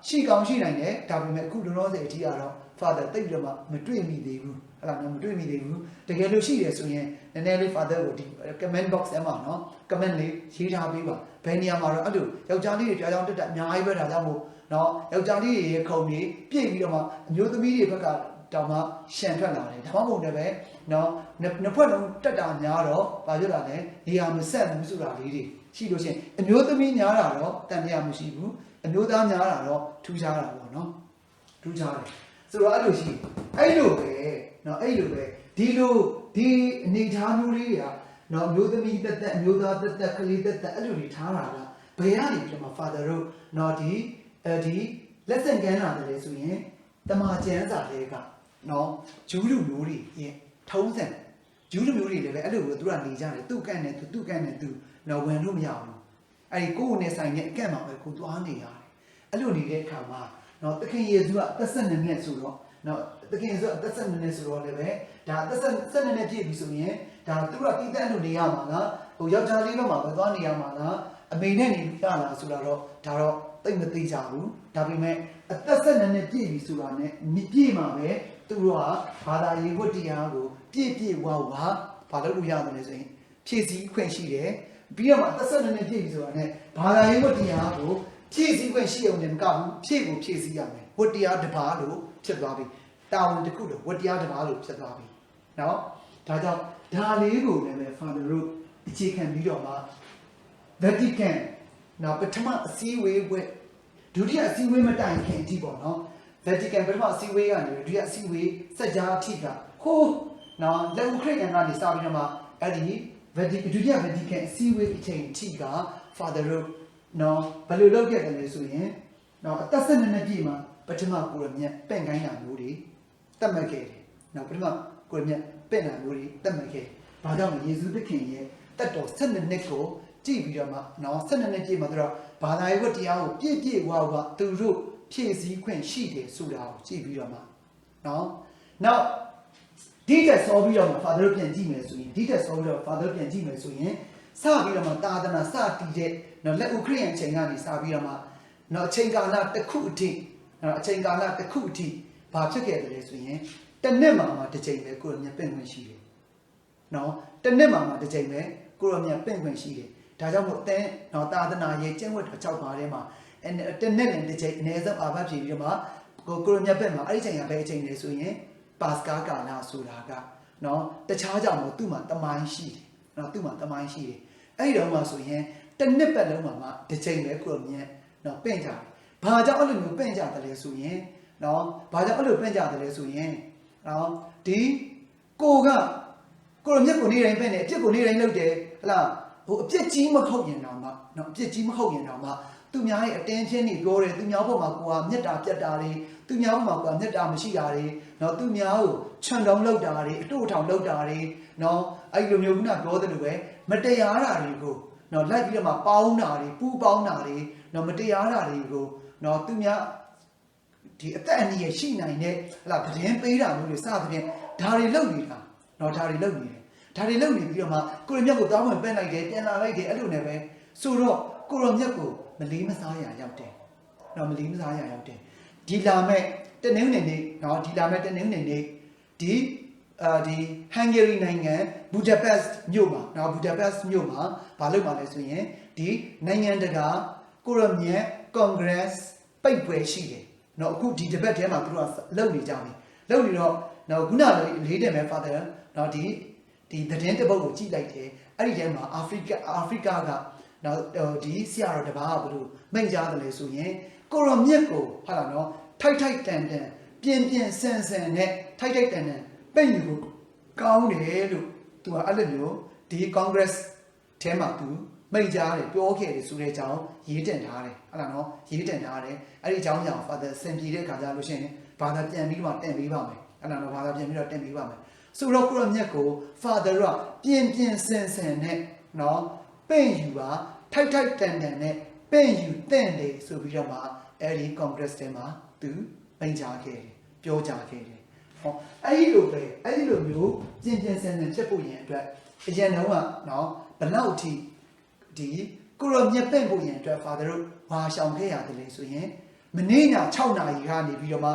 ရှိကောင်းရှိနိုင်တယ်ဒါပေမဲ့အခုလောလောဆယ်အထိကတော့ father တိတ်ပြီးတော့မှမတွေ့မိသေးဘူးဟလာနော်မတွေ့မိသေးဘူးတကယ်လို့ရှိတယ်ဆိုရင်နည်းနည်းလေး father ကိုဒီ comment box ထဲမှာနော် comment လေးရေးထားပေးပါဘယ်နေရာမှာတော့အဲ့လိုယောက်ျားလေးတွေပြောင်းတက်အများကြီးပဲဒါကြောင့်မို့နော်ယောက်ျားလေးတွေရဲ့ခုံတွေပြည့်ပြီးတော့မှအမျိုးသမီးတွေဘက်ကတောင်မှရှန်ထွက်လာတယ်ဒါမှမဟုတ်လည်းပဲနော်နှစ်ဖက်လုံးတက်တာများတော့ဘာဖြစ်လာလဲနေရာမဆက်ဘူးဆိုတာလေးတွေရှိလို့ရှိရင်အမျိုးသမီးများတာတော့တန်တရားမရှိဘူးအမျိုးသားများတာတော့ထူးခြားတာပေါ့နော်ထူးခြားတယ်ဆိုတော့အဲ့လိုရှိအဲ့လိုပဲနော်အဲ့လိုပဲဒီအနေထားမျိုးလေးကနော်အမျိုးသမီးတက်အမျိုးသားတက်ကလေးတက်အဲ့လိုတွေထားတာကဘယ်ကနေပြန်မှာ father တို့နော်ဒီလက်ဆင့်ကမ်းလာတယ်ဆိုရင်တမန်ကျမ်းစာတွေကနော်ဂျူးလူမျိုးတွေရဲ့ထုံးစံဂျူးလူမျိုးတွေလည်းပဲအဲ့လိုပဲသူကနေကြတယ်သူ့ကန့်နဲ့သူ့ကန့်နဲ့သူနော်ဝင်လို့မရဘူးအဲ့ဒီကိုယ်နဲ့ဆိုင်တဲ့အကန့်မှာပဲကိုသွားနေရတယ်အဲ့လိုနေတဲ့အခါမှာနော်သခင်ယေရှုကအသက်12နှစ်ဆိုတော့နော်သခင်ယေရှုအသက်12နှစ်ဆိုတော့လည်းပဲဒါအသက်12နှစ်ပြည့်ပြီဆိုရင်ဒါသူကတည်တံ့လို့နေရမှာလားဟိုယောက်ျားလေးဘက်မှာပဲသွားနေရမှာလားအမေနဲ့နေရလားဆိုတာတော့ဒါတော့သိမသိကြဘူးဒါပေမဲ့အသက်12နှစ်ပြည့်ပြီဆိုတာနဲ့ပြည့်မှာပဲသူတို့ကဘာသာရေးဝတ္တရားကိုပြည့်ဝဘာလို့လို့ရတယ်လဲဆိုရင်ဖြည့်ဆည်းခွင့်ရှိတယ်ပြီးတော့မှအသက်12နှစ်ပြည့်ပြီဆိုတာနဲ့ဘာသာရေးဝတ္တရားကိုဖြည့်ဆည်းခွင့်ရှိအောင်လည်းမကဘူးဖြည့်ကိုဖြည့်ဆည်းရမယ်ဝတ္တရားတစ်ပါးလို့ဖြစ်သွားပြီတာဝန်တစ်ခုလို့ဝတ္တရားတစ်ပါးလို့ဖြစ်သွားပြီနော်ဒါကြောင့်ဒါလေးကိုလည်းပဲ Father တို့အခြေခံပြီးတော့မှ Vatican နော်ပထမအစည်းအဝေးပွဲဒုတိယအစည်းအဝေးမတိုင်ခင်အထိပေါ့နော် Vatican ပထမအစည်းအဝေးကနေဒုတိယအစည်းအဝေးစက်ကြားအထိကဟိုးနော်လက်ဦးခရစ်ယာန်ကနေစပြီးတော့မှအဲ့ဒီဒုတိယ Vatican အစည်းအဝေးအချိန်အထိက Father တို့နော်ဘယ်လိုလုပ်ခဲ့တယ်လဲဆိုရင်နော်အသက်12နှစ်ပြည့်မှာပထမကိုရမြတ်ပင့်ကိုင်းတာမျိုးတွေတတ်မှတ်ခဲ့တယ်နော်ပထမကိုရမြတ်ပင့်တာမျိုးတွေတတ်မှတ်ခဲ့ဘာကြောင့်လဲယေရှုသခင်ရဲ့တက်တော်12နှစ်ကိုကြည့်ပြီးတော့မှနော်12နှစ်ပြည့်မှာသူတို့ဘာသာရေးဝတ္တရားကိုပြည့်ဝသူတို့ဖြည့်ဆည်းခွင့်ရှိတယ်ဆိုတာကိုကြည့်ပြီးတော့မှနော်နောက်ဒီတက်ဆောပြီးတော့မှ Father ပြန်ကြည့်မယ်ဆိုရင်ဒီတက်ဆောပြီးတော့ Father ပြန်ကြည့်မယ်ဆိုရင်စပြီးတော့မှသာသနာစတည်တဲ့နော်လက်ဥခရစ်ယာန်ချိန်ကနေစပြီးတော့မှနော်အချိန်ကာလတစ်ခုအထိနော်အချိန်ကာလတစ်ခုအထိဘာဖြစ်ခဲ့တယ်လဲဆိုရင်တစ်နှစ်မှာတစ်ချိန်ပဲကိုယ်မြတ်ပင့်ခွင့်ရှိတယ်နော်တစ်နှစ်မှာတစ်ချိန်ပဲကိုယ်မြတ်ပင့်ခွင့်ရှိတယ်ဒါကြောင့်မို့အတင်းနော်သာသနာရေးကျင့်ဝတ်အကြောက်ပါထဲမှာတစ်နှစ်နဲ့တစ်ချိန်အနည်းဆုံးအာဘဖြည့်ပြီးတော့မှကိုယ်မြတ်ပင့်မှာအဲ့ဒီချိန်ကဘယ်အချိန်လဲဆိုရင်ပါစကာကာလဆိုတာကနော်တခြားကြောင့်မို့သူ့မှာတမိုင်းရှိတယ်နော်သူ့မှာတမိုင်းရှိတယ်အဲ့ဒီတော့မှဆိုရင်တစ်နှစ်ပတ်လုံးမှာတစ်ချိန်ပဲကိုယ်မြတ်နော်ပင့်ကြတယ်ဘာကြောင့်အဲ့လိုမျိုးပင့်ကြတယ်လဲဆိုရင်နော်ဘာကြောင့်အဲ့လိုပင့်ကြတယ်လဲဆိုရင်နော်ဒီကိုယ်မြတ်ကိုနေတိုင်းပင့်တယ်အပြစ်ကိုနေတိုင်းလုပ်တယ်ဟလားဟိုအပြစ်ကြီးမဟုတ်ရင်တော့မှနော်အပြစ်ကြီးမဟုတ်ရင်တော့မှသူများရဲ့အတင်းချင်းတွေပြောတယ်သူများဘက်မှာကိုယ်ကမေတ္တာပြတ်တာတွေသူများဘက်မှာကိုယ်ကမေတ္တာမရှိတာတွေနော်သူများကိုခြံတုံးလုပ်တာတွေအတို့ထောင်လုပ်တာတွေနော်အဲ့လိုမျိုးကပြောတယ်လို့ပဲမတရားတာတွေကိုနော်လိုက်ပြီးတော့မှပေါင်းတာတွေပူးပေါင်းတာတွေနော်မတရားတာတွေကိုနော်သူများဒီအသက်အန္တရာယ်ရှိနိုင်တဲ့ဟလာသတင်းပေးတာမျိုးတွေစသဖြင့်ဒါတွေလုပ်နေတာနော်ဒါတွေလုပ်နေတယ်ဒါတွေလုပ်နေပြီးတော့မှကိုရမြတ်ကိုတောင်းဝင်ပင့်လိုက်တယ်ပြန်လာလိုက်တယ်အဲ့လိုနဲ့ပဲဆိုတော့ကိုရမြတ်ကိုမလေးမစားရရောက်တယ်နော်မလေးမစားရရောက်တယ်ဒီလာမဲ့တနင်္ဂနွေနေ့နော်ဒီလာမဲ့တနင်္ဂနွေနေ့ဒီ ဒီ Hungary နိုင်ငံ Budapest မြို့မှာနော် Budapest မြို့မှာဘာလုပ်မှာလဲဆိုရင်ဒီနိုင်ငံတကာကိုရမြတ် Congress ပိတ်ပွဲရှိတယ်နော်အခုဒီ debate ထဲမှာသူတို့ကလုပ်နေကြပြီလုပ်နေတော့နော်ခုနလေးတယ်မဲ့ Father နော်ဒီသတင်းတစ်ပုဒ်ကိုကြည့်လိုက်တယ်အဲ့ဒီထဲမှာအာဖရိကကနော်ဒီဆရာတော်တပါးကဘယ်လိုမိန့်ကြားတယ်လဲဆိုရင်ကိုရမြတ်ကိုဟုတ်လားနော်ထိုက်တန်ပြင်းဆန်နဲ့ထိုက်တန်ပိတ်ယူကိုကောင်းတယ်လို့သူကအဲ့လိုမျိုးဒီ Congress ထဲမှာသူမိန့်ကြားတယ်ပြောခဲ့တယ်ဆိုတဲ့အကြောင်းရေးတင်ထားတယ်ဟုတ်လားနော်ရေးတင်ထားတယ်အဲ့ဒီအကြောင်းကြောင့် Father စင်ပြေတဲ့ခါကျလို့ရှိရင်ဘာသာပြန်ပြီးတော့တင်ပေးပါမယ်အဲ့လားနော်ဘာသာပြန်ပြီးတော့တင်ပေးပါမယ်ဆိုတော့ကိုရမြတ်ကို Father ကပြင်းဆန်နဲ့နော်ပိတ်ယူပါထိုက်တန်နဲ့ပိတ်ယူတင့်တယ်ဆိုပြီးတော့မှအဲ့ဒီ Congress ထဲမှာသူမိန့်ကြားခဲ့တယ်ပြောကြားခဲ့တယ်ဟောအဲ့ဒီလိုမျိုးပြင်းဆန်ဖြစ်ဖို့ရင်အတွက်အရင်တော့ကနော်ဘလောက်ထိဒီကိုရမြတ်ပင့်ဖို့ရင်အတွက် Father တို့ဘာရှောင်ခဲ့ရတယ်လဲဆိုရင်မနေ့ည6နာရီကနေပြီးတော့မှ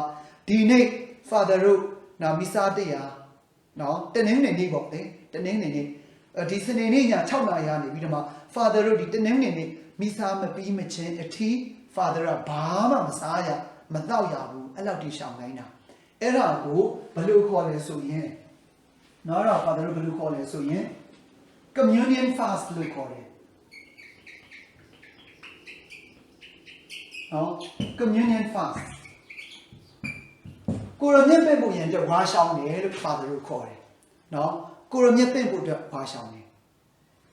ဒီနေ့ Father တို့နော်မိစားတရားနော်တနင်္ဂနွေနေ့ပေါ့လေတနင်္ဂနွေနေ့ဒီစနေနေ့ည6နာရီကနေပြီးတော့မှ Father တို့ဒီတနင်္ဂနွေနေ့မိစားမပြီးမချင်းအထီး Father ကဘာမှမစားရမတော့ရဘူးအဲ့လောက်ထိရှောင်နိုင်တာအဲ့ဒါကိုဘယ်လိုခေါ်လဲဆိုရင်နော်တော့ Father တို့ဘယ်လိုခေါ်လဲဆိုရင် communion fast လို့ခေါ်တယ်နော် communion fast ကိုရမြတ်ပင့်ဖို့ရန်အတွက်ဝါရှောင်းတယ်လို့ Father တို့ခေါ်တယ်နော်ကိုရမြတ်ပင့်ဖို့အတွက်ဝါရှောင်းတယ်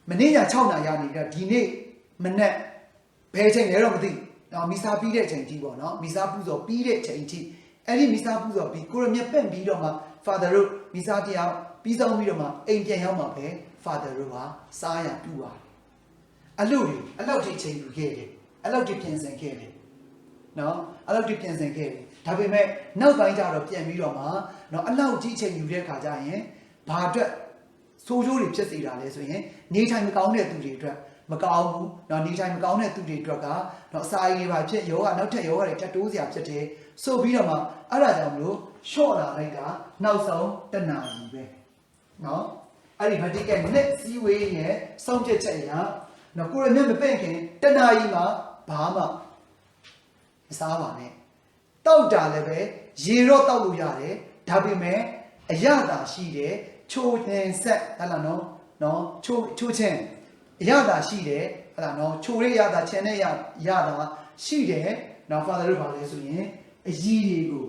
မနေ့က6နာရီနေတဲ့ဒီနေ့မနေ့ဘယ်ချိန်လဲတော့မသိနော်မိစားပြီးတဲ့အချိန်ကြီးပေါ့နော်မိစားပူဇော်ပြီးတဲ့အချိန်ကြီးအဲ့ဒီမိစားပူဇော်ပြီးကိုရမြတ်ပင့်ပြီးတော့မှ Father တို့မိစားတရားပြီးဆုံးပြီးတော့မှအိမ်ပြန်ရောက်မှာပဲ Father တို့ကစားရပြူပါတယ်အလို့တွေအဲ့လောက်ထိချိန်ယူခဲ့တယ်အဲ့လောက်ထိပြင်ဆင်ခဲ့တယ်နော်အဲ့လောက်ထိပြင်ဆင်ခဲ့တယ်ဒါပေမဲ့နောက်ပိုင်းကျတော့ပြန်ပြီးတော့မှနော်အဲ့လောက်ကြီးချိန်ယူတဲ့ခါကျရင်ဘာအတွက်ဆိုးကျိုးတွေဖြစ်စေတာလဲဆိုရင်နေထိုင်မကောင်းတဲ့သူတွေအတွက်မကောင်းဘူးနော်နေထိုင်မကောင်းတဲ့သူတွေအတွက်ကနော်အစာရည်တွေပါဖြစ်ယောဂနောက်ထပ်ယောဂတွေထပ်တိုးစရာဖြစ်တယ်ဆိုပြီးတော့မှအဲ့ဒါကြောင့်မလို့ရှော့လာလိုက်တာနောက်ဆုံးတနာရီပဲနော်အဲ့ဒီ Vatican နဲ့စီဝေးရဲ့စောင့်ကြည့်ချက်အရနော်ကိုရမြတ်မပင့်ခင်တနာရီမှာဘာမှမစားပါနဲ့တောက်တာလည်းပဲရေတော့တောက်လို့ရတယ်ဒါပေမဲ့အရသာရှိတယ်ချိုတင်ဆက်ဟဲ့လားနော်ချိုချင်းအရသာရှိတယ်ဟဲ့လားနော်ချိုရဲရသာချင်တဲ့ရသာရှိတယ်နော် Father တို့ပါလဲဆိုရင်အကြီးတွေကို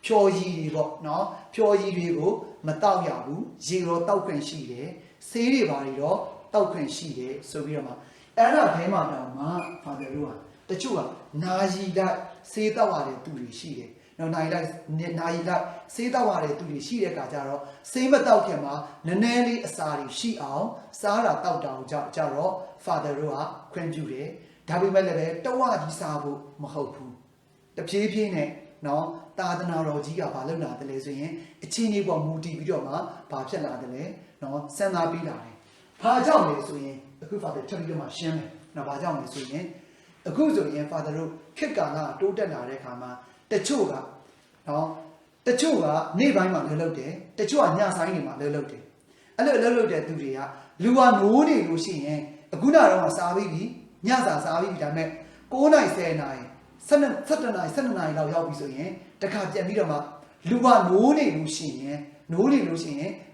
ဖြော်ရည်တွေပေါ့နော်ဖြော်ရည်တွေကိုမတောက်ရဘူးရေတော့တောက်ခွင့်ရှိတယ်ဆေးတွေပါတွေတော့တောက်ခွင့်ရှိတယ်ဆိုပြီးတော့မှအဲ့ဒါဘဲမှာတော့မှ Father တို့ကတချို့ကနာယီလိုက်ဆေးတောက်ရတဲ့သူတွေရှိတယ်နော်နာယီလိုက်ဆေးတောက်ရတဲ့သူတွေရှိတဲ့အခါကျတော့ဆေးမတောက်ခင်မှာနည်းနည်းလေးအစာတွေရှိအောင်စားတာတောက်တာကိုကြတော့ Father တို့ကခွင့်ပြုတယ်ဒါပေမဲ့လည်းပဲတဝကြီးစားဖို့မဟုတ်ဘူးတဖြည်းဖြည်းနဲ့နော်သာသနာတော်ကြီးကဘာလုပ်လာတယ်လဲဆိုရင်အချင်းကြီးပေါ်မူတည်ပြီးတော့မှဘာဖြစ်လာတယ်လဲနော်စဉ်းစားပြီးလာတယ်ဘာကြောင့်လဲဆိုရင်အခု Father ထပ်ပြီးတော့မှရှင်းမယ်နော်ဘာကြောင့်လဲဆိုရင်အခုဆိုရင် Father တို့ခေတ်ကာလတိုးတက်လာတဲ့အခါမှာတချို့ကနော်တချို့ကနေ့ပိုင်းမှာလှုပ်တယ်တချို့ကညဆိုင်တွေမှာလှုပ်တယ်အဲ့လိုလှုပ်တဲ့သူတွေကလူကနိုးနေလို့ရှိရင်အခုနတော့စားပြီးပြီညစာစားပြီးပြီဒါပေမဲ့9နိုင်10နိုင်17နိုင်လောက်ရောက်ပြီဆိုရင်တခါပြန်ပြီးတော့မှလူကနိုးနေလို့ရှိရင်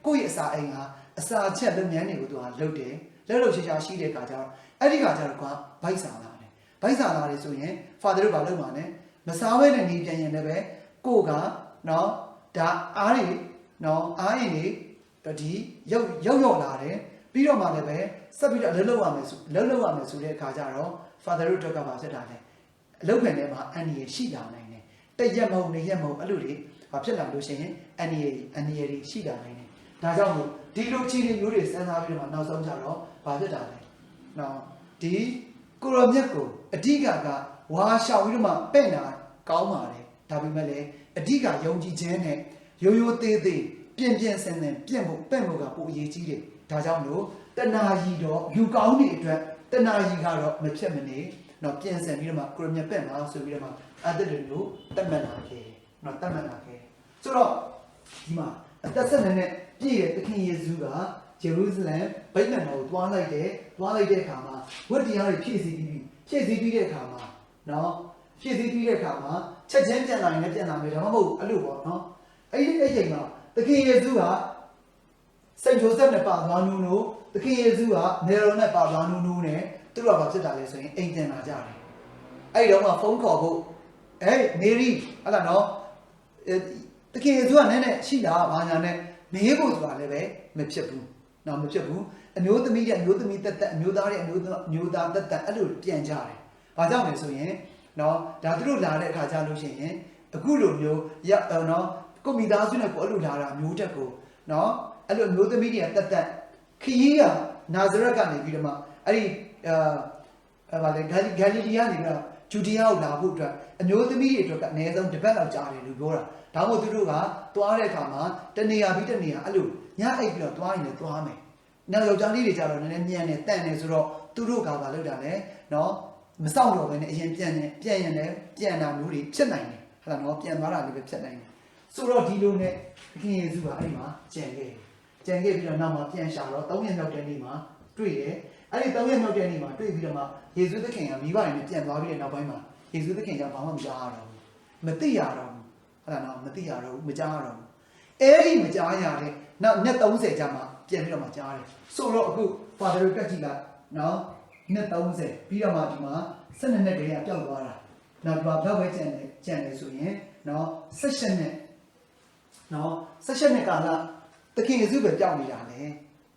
ကိုယ့်ရဲ့အစာအိမ်ဟာအစာချက်လုပ်ငန်းတွေကိုသူကလုပ်တယ်လှုပ်ရှားရှိတဲ့အခါကျတော့အဲ့ဒီခါကျတော့ကဗိုက်စာလာတယ်ဗိုက်စာလာတယ်ဆိုရင် Father တို့ဘာလုပ်မှာလဲမစားဘဲနဲ့နေပြန်ရင်လည်းပဲကိုကနော်ဒါအားတွေနော်အားရင်တွေဒီရောက်လာတယ်ပြီးတော့မှလည်းပဲဆက်ပြီးတော့လှုပ်ရမယ်ဆိုတဲ့အခါကျတော့ Father တို့တော့ကပါဖြစ်တာလေအလုပ်ခံထဲမှာအန်ဒီရရှိလာနိုင်တယ်တရက်မဟုတ်နှစ်ရက်မဟုတ်အဲ့လိုတွေဘာဖြစ်လာလို့ရှိရင်အန်ဒီရရှိလာနိုင်တယ်ဒါကြောင့်မို့ဒီလိုချီတွေမျိုးတွေစဉ်းစားပြီးတော့နောက်ဆုံးကြတော့ဘာဖြစ်တာလဲနော်ဒီကိုရမြတ်ကိုအဓိကဝါရှောင်ပြီးတော့မှပဲ့နာကောင်းပါတယ်ဒါပေမဲ့လည်းအဓိကယုံကြည်ခြင်းနဲ့ရိုးသေးပြင်းဆန်ပြင့်ဖို့ပဲ့ဖို့ကပိုအရေးကြီးတယ်ဒါကြောင့်လို့တဏှာကြီးတော့လူကောင်းတွေအတွက်တဏှာကြီးကတော့မဖြစ်မနေနော်ပြင်ဆင်ပြီးတော့မှကိုရမြတ်ပဲ့မှာဆိုပြီးတော့မှအဲ့ဒါလိုတတ်မှတ်လာခဲ့နော်တတ်မှတ်လာခဲ့ဆိုတော့ဒီမှာ သက်ဆက်နဲ့ပြည့်တဲ့သခင်ယေရှုကဂျေရုဇလမ်ဗိမာန်တော်ကိုသွားလိုက်တဲ့အခါမှာဝတ်တရားတွေဖြည့်ဆည်းပြီးတဲ့အခါမှာနော်ဖြည့်ဆည်းပြီးတဲ့အခါမှာချက်ချင်းပြန်လာရင်လည်းပြန်လာမယ်ဒါမှမဟုတ်အဲ့လိုပေါ့နော်အဲ့ဒီအချိန်မှာသခင်ယေရှုကစိတ်ဂျိုဆက်နဲ့ပါသွားနူးနိုးသခင်ယေရှုကနေရောနဲ့ပါသွားနူးနိုးနဲ့သူတို့ကဘာဖြစ်တာလဲဆိုရင်အိမ်ပြန်လာကြတယ်အဲ့ဒီတော့မှဖုန်းခေါ်ဖို့မေရီအဲ့ဒါနော်တကယ်သူကနည်းနည်းရှိတာဘာညာနဲ့မေးဖို့ဆိုတာလည်းပဲမဖြစ်ဘူးနော်မဖြစ်ဘူးအမျိုးသမီးတဲ့အမျိုးသမီးတက်အမျိုးသားတဲ့အမျိုးသားတက်အဲ့လိုပြန်ကြတယ်ဘာကြောင့်လဲဆိုရင်နော်ဒါသူတို့လာတဲ့အခါကျလို့ရှိရင်အခုလိုမျိုးနော်ကိုမိသားစုနဲ့ကိုအဲ့လိုလာတာမျိုးတက်ကိုနော်အဲ့လိုအမျိုးသမီးတွေကတက်ခရီးကနာဇရက်ကနေပြီးတော့မှအဲ့ဒီဗာလေဂါလိလီကနေပြီးတော့ဂျူဒီယာကိုလာဖို့အတွက်အမျိုးသမီးတွေအတွက်ကအနည်းဆုံးတစ်ပတ်လောက်ကြာတယ်လို့ပြောတာဒါမှမဟုတ်သူတို့ကသွားတဲ့အခါမှာတနေရာပြီးတနေရာအဲ့လိုညအိပ်ပြီးတော့သွားရင်လည်းသွားမယ်နောက်ယောက်ျားလေးတွေကြတော့နည်းနည်းညံ့နေတန့်နေဆိုတော့သူတို့ကဘာလုပ်တာလဲနော်မစောင့်တော့ဘဲနဲ့အရင်ပြန်ရင်လည်းပြန်တာမျိုးတွေဖြစ်နိုင်တယ်ဟုတ်လားနော်ပြန်သွားတာလည်းပဲဖြစ်နိုင်တယ်ဆိုတော့ဒီလိုနဲ့ခင်ယေရှုကအဲ့ဒီမှာကြံခဲ့ပြီးတော့နောက်မှာပြန်ရှာတော့3ရက်နောက်တဲ့နေ့မှာတွေ့တယ်အဲ့ဒီ3ရက်နောက်တဲ့နေ့မှာတွေ့ပြီးတော့မှယေရှုသခင်ကမိဘတွေနဲ့ပြန်သွားပြီးတဲ့နောက်ပိုင်းမှာယေရှုသခင်ကဘာမှမကြားရတော့ဘူးမသိရတော့ဘူးဟုတ်လားနော်မသိရတော့ဘူးမကြားရတော့ဘူးအဲ့ဒီမကြားရတဲ့နောက်နှစ်30ကြာမှပြန်ပြီးတော့မှကြားတယ်ဆိုတော့အခု Father ကကြည့်လိုက်နော်နှစ်30ပြီးတော့မှဒီမှာ12နှစ်တည်းကပျောက်သွားတာနောက်ဒီမှာဘက်ဝဲကြံတယ်ဆိုရင်နော်16နှစ်နော်16နှစ်ကာလသခင်ယေရှုပဲပျောက်နေတာလေ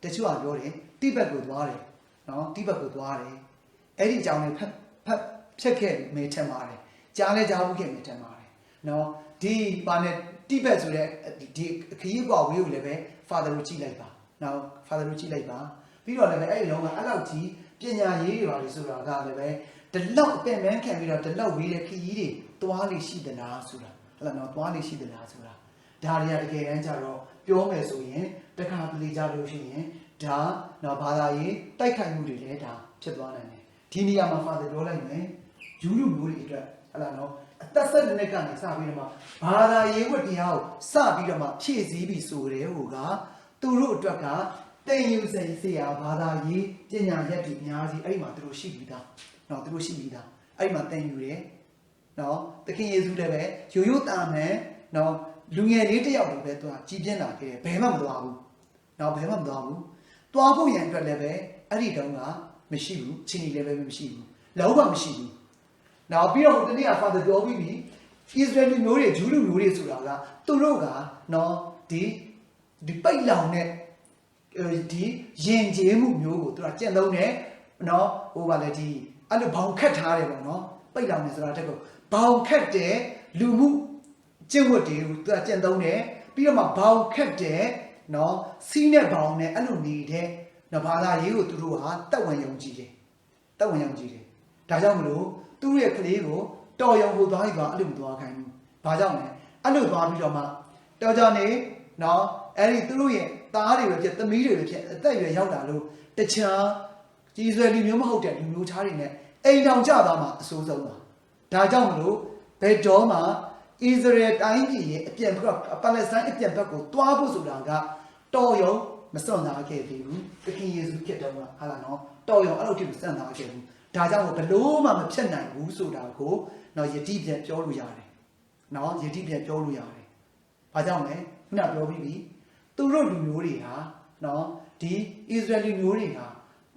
တချို့ကပြောတယ်တိဘက်ကိုသွားတယ်နော်တိဘက်ကိုသွားတယ်အဲ့ဒီအကြောင်းလေးဖတ်ဖြတ်ခဲ့မေးထင်ပါတယ်ကြားလဲကြားဖို့ခဲ့မေးထင်ပါတယ်နော်ဒီဘာနဲ့တိဘက်ဆိုတဲ့ဒီခရီးကွာဝေးကိုလည်းပဲ Father ကိုကြည့်လိုက်ပါနော် Father ကိုကြည့်လိုက်ပါပြီးတော့လည်းပဲအဲ့ဒီတော့ကအဲ့လောက်ကြီးပညာရေးတွေပါလေဆိုတာကလည်းပဲဒီလောက်အပင်ပန်းခံပြီးတော့ဒီလောက်ဝေးတဲ့ခရီးတွေသွားလိရှိသလားဆိုတာဟုတ်လားနော်သွားလိရှိသလားဆိုတာဒါတွေကတကယ်တမ်းကျတော့ပြောမယ်ဆိုရင်တခါတလေကြလို့ရှိရင်ဒါနော်ဘာသာရေးတိုက်ခိုက်မှုတွေလည်းဒါဖြစ်သွားနိုင်တယ်ဒီနေရာမှာ Father ပြောလိုက်မယ်ယူလူမျိုးတွေအတွက်ဟုတ်လားနော်အသက်ဆက်တဲ့ကနေစပြီးတော့မှဘာသာရေးဝတ်တရားကိုစပြီးတော့မှဖြည့်ဆည်းပြီးဆိုတဲ့ဟိုကသူတို့အတွက်ကတင်ယူစေရာဘာသာရေးပညာရက်တွေအများကြီးအဲ့ဒီမှာသူတို့ရှိပြီးသားနော်သူတို့ရှိပြီးသားအဲ့ဒီမှာတင်ယူတယ်နော်သခင်ယေရှုတည်းပဲရိုးတာမယ်နော်လူငယ်လေးတစ်ယောက်လိုပဲသူကကြီးပြင်းလာခဲ့တယ်ဘယ်မှမသွားဘူးနော်ဘယ်မှမသွားဘူးသွားဖို့ရန်အတွက်လည်းပဲအဲ့ဒီတုန်းကမရှိဘူးချင်းကြီးလည်းပဲမရှိဘူးလုံးဝမရှိဘူးနောက်ပြီးတော့ဒီနေ့က Father ပြောပြီးပြီ Israeli မျိုးတွေဂျူးလူမျိုးတွေဆိုတာကသူတို့ကနော်ဒီပိတ်လောင်တဲ့ဒီယဉ်ကျေးမှုမျိုးကိုသူကကျင့်သုံးတယ်နော်ဟိုပါလေဒီအဲ့လိုဘောင်ခတ်ထားတယ်ပေါ့နော်ပိတ်လောင်နေဆိုတာတက်ကိုဘောင်ခတ်တဲ့လူမှုကျင့်ဝတ်တွေကိုသူကကျင့်သုံးတယ်ပြီးတော့မှဘောင်ခတ်တဲ့နော်စီးနဲ့ဘောင်နဲ့အဲ့လိုနေတဲ့နော်ဘာသာရေးကိုသူတို့ဟာတက်ဝင်ယုံကြည်တယ်တက်ဝင်ယုံကြည်တယ်ဒါကြောင့်မလို့သူ့ရဲ့ကလေးကိုတော်ရုံကိုသွားပြီးသွားအဲ့လိုမသွားခိုင်းဘူး။ဘာကြောင့်လဲ။အဲ့လိုသွားပြီးတော့မှတော်ကြနေနော်အဲ့ဒီသူတို့ရဲ့သားတွေပဲဖြစ်သမီးတွေပဲဖြစ်အသက်အရွယ်ရောက်လာလို့တခြားကြီးစွဲလူမျိုးမဟုတ်တဲ့လူမျိုးခြားတွေနဲ့အိမ်တောင်ကြသွားမှအဆိုးဆုံးပါ။ဒါကြောင့်မလို့ဘယ်တော့မှဣသရေလတိုင်းပြည်ရဲ့အပြန်ဘက်ပါလက်စတိုင်းအပြန်ဘက်ကိုတွားဖို့ဆိုတာကတော်ရုံမစွန့်စားခဲ့သေးဘူး။သခင်ယေရှုခရစ်တော်ကဟာလာနော်တော်ရုံအဲ့လိုထိမစွန့်စားခဲ့ဘူး။ဒါကြောင့်ဘလို့မှမဖြစ်နိုင်ဘူးဆိုတာကိုနော်ယတိပြန်ပြောလို့ရတယ်နော်ယတိပြန်ပြောလို့ရတယ်ဘာကြောင့်လဲခုနပြောပြီးပြီသူတို့လူမျိုးတွေဟာနော်ဒီဣသရေလမျိုးတွေဟာ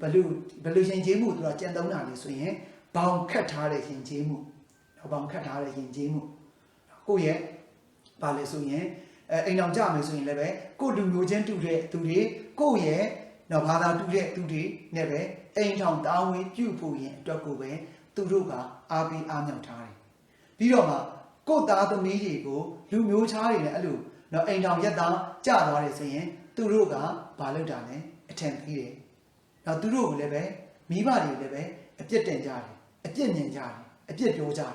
ဘလို့ရှင်ကျေးမှုသူကကြံသုံးတာလေဆိုရင်ဘောင်ခတ်ထားတဲ့ရှင်ကျေးမှုဘောင်ခတ်ထားတဲ့ရှင်ကျေးမှုကိုယ့်ရဲ့ဘာလဲဆိုရင်အိမ်အောင်ကြမယ်ဆိုရင်လည်းပဲကိုယ့်လူမျိုးချင်းတူတဲ့သူတွေကိုယ့်ရဲ့နော်ဘာသာတူတဲ့သူတွေနဲ့ပဲအိမ်ထောင်တာဝန်ပြုဖို့ရင်အတွက်ကိုပဲသူတို့ကအားပေးအားမြောက်ထားတယ်ပြီးတော့မှကိုယ့်သားသမီးတွေကိုလူမျိုးခြားတွေနဲ့အဲ့လိုနော်အိမ်ထောင်ရက်သားကြသွားတယ်ဆိုရင်သူတို့ကဘာလုပ်တာလဲအထင်ကြီးတယ်နောက်သူတို့ကိုလည်းပဲမိဘတွေလည်းပဲအပြစ်တင်ကြတယ်အပြစ်မြင်ကြတယ်အပြစ်ပြောကြတယ်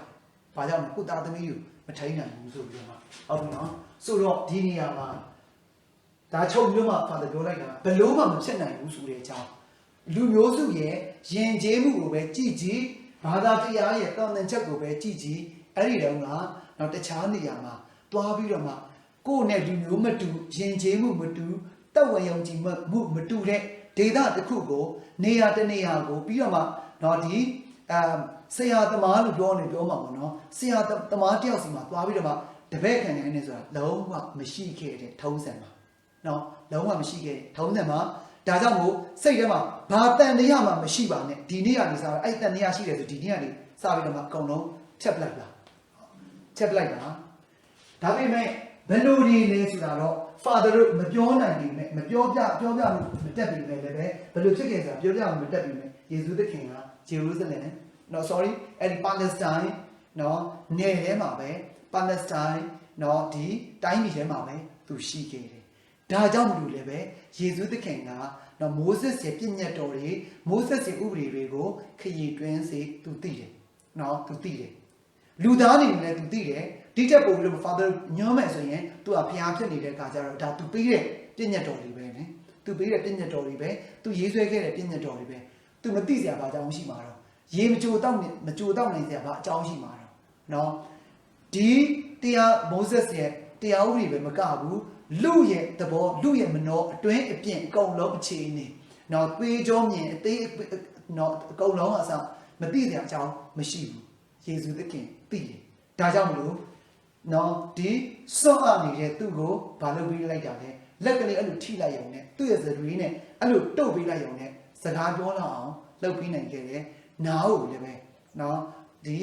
ဘာကြောင့်ကိုယ့်သားသမီးကိုမထိန်နိုင်ဘူးဆိုပြီးတော့ဟုတ်ပြီနော်ဆိုတော့ဒီနေရာမှာဒါချုပ်မျိုးမှ Father ပြောလိုက်တာဘယ်လို့မှမဖြစ်နိုင်ဘူးဆိုတဲ့အကြောင်းလူမျိုးစုရဲ့ယဉ်ကျေးမှုကိုပဲကြည်ကြည်ဘာသာတရားရဲ့တောင်းတချက်ကိုပဲကြည်ကြည်အဲ့ဒီတော့ကနောက်တခြားနေရာမှာတွားပြီးတော့မှ ကိုယ်နဲ့လူမျိုးမတူရင်ကျေးမှုမတူတက်ဝင်ယုံကြည်မှုမတူတဲ့ဒေသတစ်ခုကိုနေရာတစ်နေရာကိုပြီးတော့မှတော့ဒီဆရာသမားလို့ပြောမှာပေါ့နော်ဆရာသမားတယောက်စီမှာသွားပြီးတော့မှတပည့်ခံနေနေဆိုတာလုံးဝမရှိခဲ့တဲ့ထုံးစံပါနော်လုံးဝမရှိခဲ့တဲ့ထုံးစံပါဒါကြောင့်မို့စိတ်ထဲမှာဘာတန်တရားမှမရှိပါနဲ့ဒီနေ့ကနေစတော့အဲ့တန်တရားရှိတယ်ဆိုဒီနေ့ကနေစပြီးတော့မှအကုန်လုံးချက်ပလိုက်ပါဒါပေမဲ့ဘယ်လိုဒီလဲဆိုတာတော့ father တို့မပြောနိုင်ဘူးနဲ့မပြောပြမှုမတက်ပြီလေလည်းပဲဘယ်လိုဖြစ်ခဲ့ဆိုတာပြောပြမှုမတက်ပြီလေယေရှုသခင်ကဂျေရုဆလင်နော် sorry အဲ့ဒီ Palestine နော်နယ်ထဲမှာပဲ Palestine နော်ဒီတိုင်းပြည်ထဲမှာပဲသူရှိခဲ့တယ်ဒါကြောင့်မလို့လည်းပဲယေရှုသခင်ကနော်မိုးဆက်ရဲ့ပြည့်ညတ်တော်တွေမိုးဆက်ရဲ့ဥပဒေတွေကိုခရီးတွင်းစေသူသိတယ်နော်သူသိတယ်လူသားတွေလည်းသူသိတယ်ဒီတက်ပို့ပြီးတော့ father ညွှန်းမယ်ဆိုရင်သူကဖျားဖြစ်နေတဲ့အခါကျတော့ဒါသူပေးတဲ့ပြည့်ညတ်တော်တွေပဲနဲ့သူပေးတဲ့ပြည့်ညတ်တော်တွေပဲသူရေးဆွဲခဲ့တဲ့ပြည့်ညတ်တော်တွေပဲသူမသိစရာဘာအကြောင်းရှိမှာတော့ရေမကြိုတော့နိုင်စရာဘာအကြောင်းရှိမှာတော့နော်ဒီတရားမိုးဆက်ရဲ့တရားဥပဒေပဲမကဘူးလူရဲ့သဘောလူရဲ့မနှောအတွင်းအပြင်အကုန်လုံးအခြေအနေနော်တွေးကြောမြင်အသေးနော်အကုန်လုံးအစားမသိစရာအကြောင်းမရှိဘူးယေရှုသခင်သိတယ်ဒါကြောင့်မလို့နော်ဒီစော့နေတဲ့သူ့ကိုဘာလုပ်ပေးလိုက်တာလဲလက်ကလေးအဲ့လိုထိလိုက်ရုံနဲ့သူ့ရဲ့ဇတွေးနဲ့အဲ့လိုတုတ်ပေးလိုက်ရုံနဲ့စကားပြောလာအောင်လုပ်ပေးနိုင်ခဲ့တယ်နားကိုလည်းပဲနော်ဒီ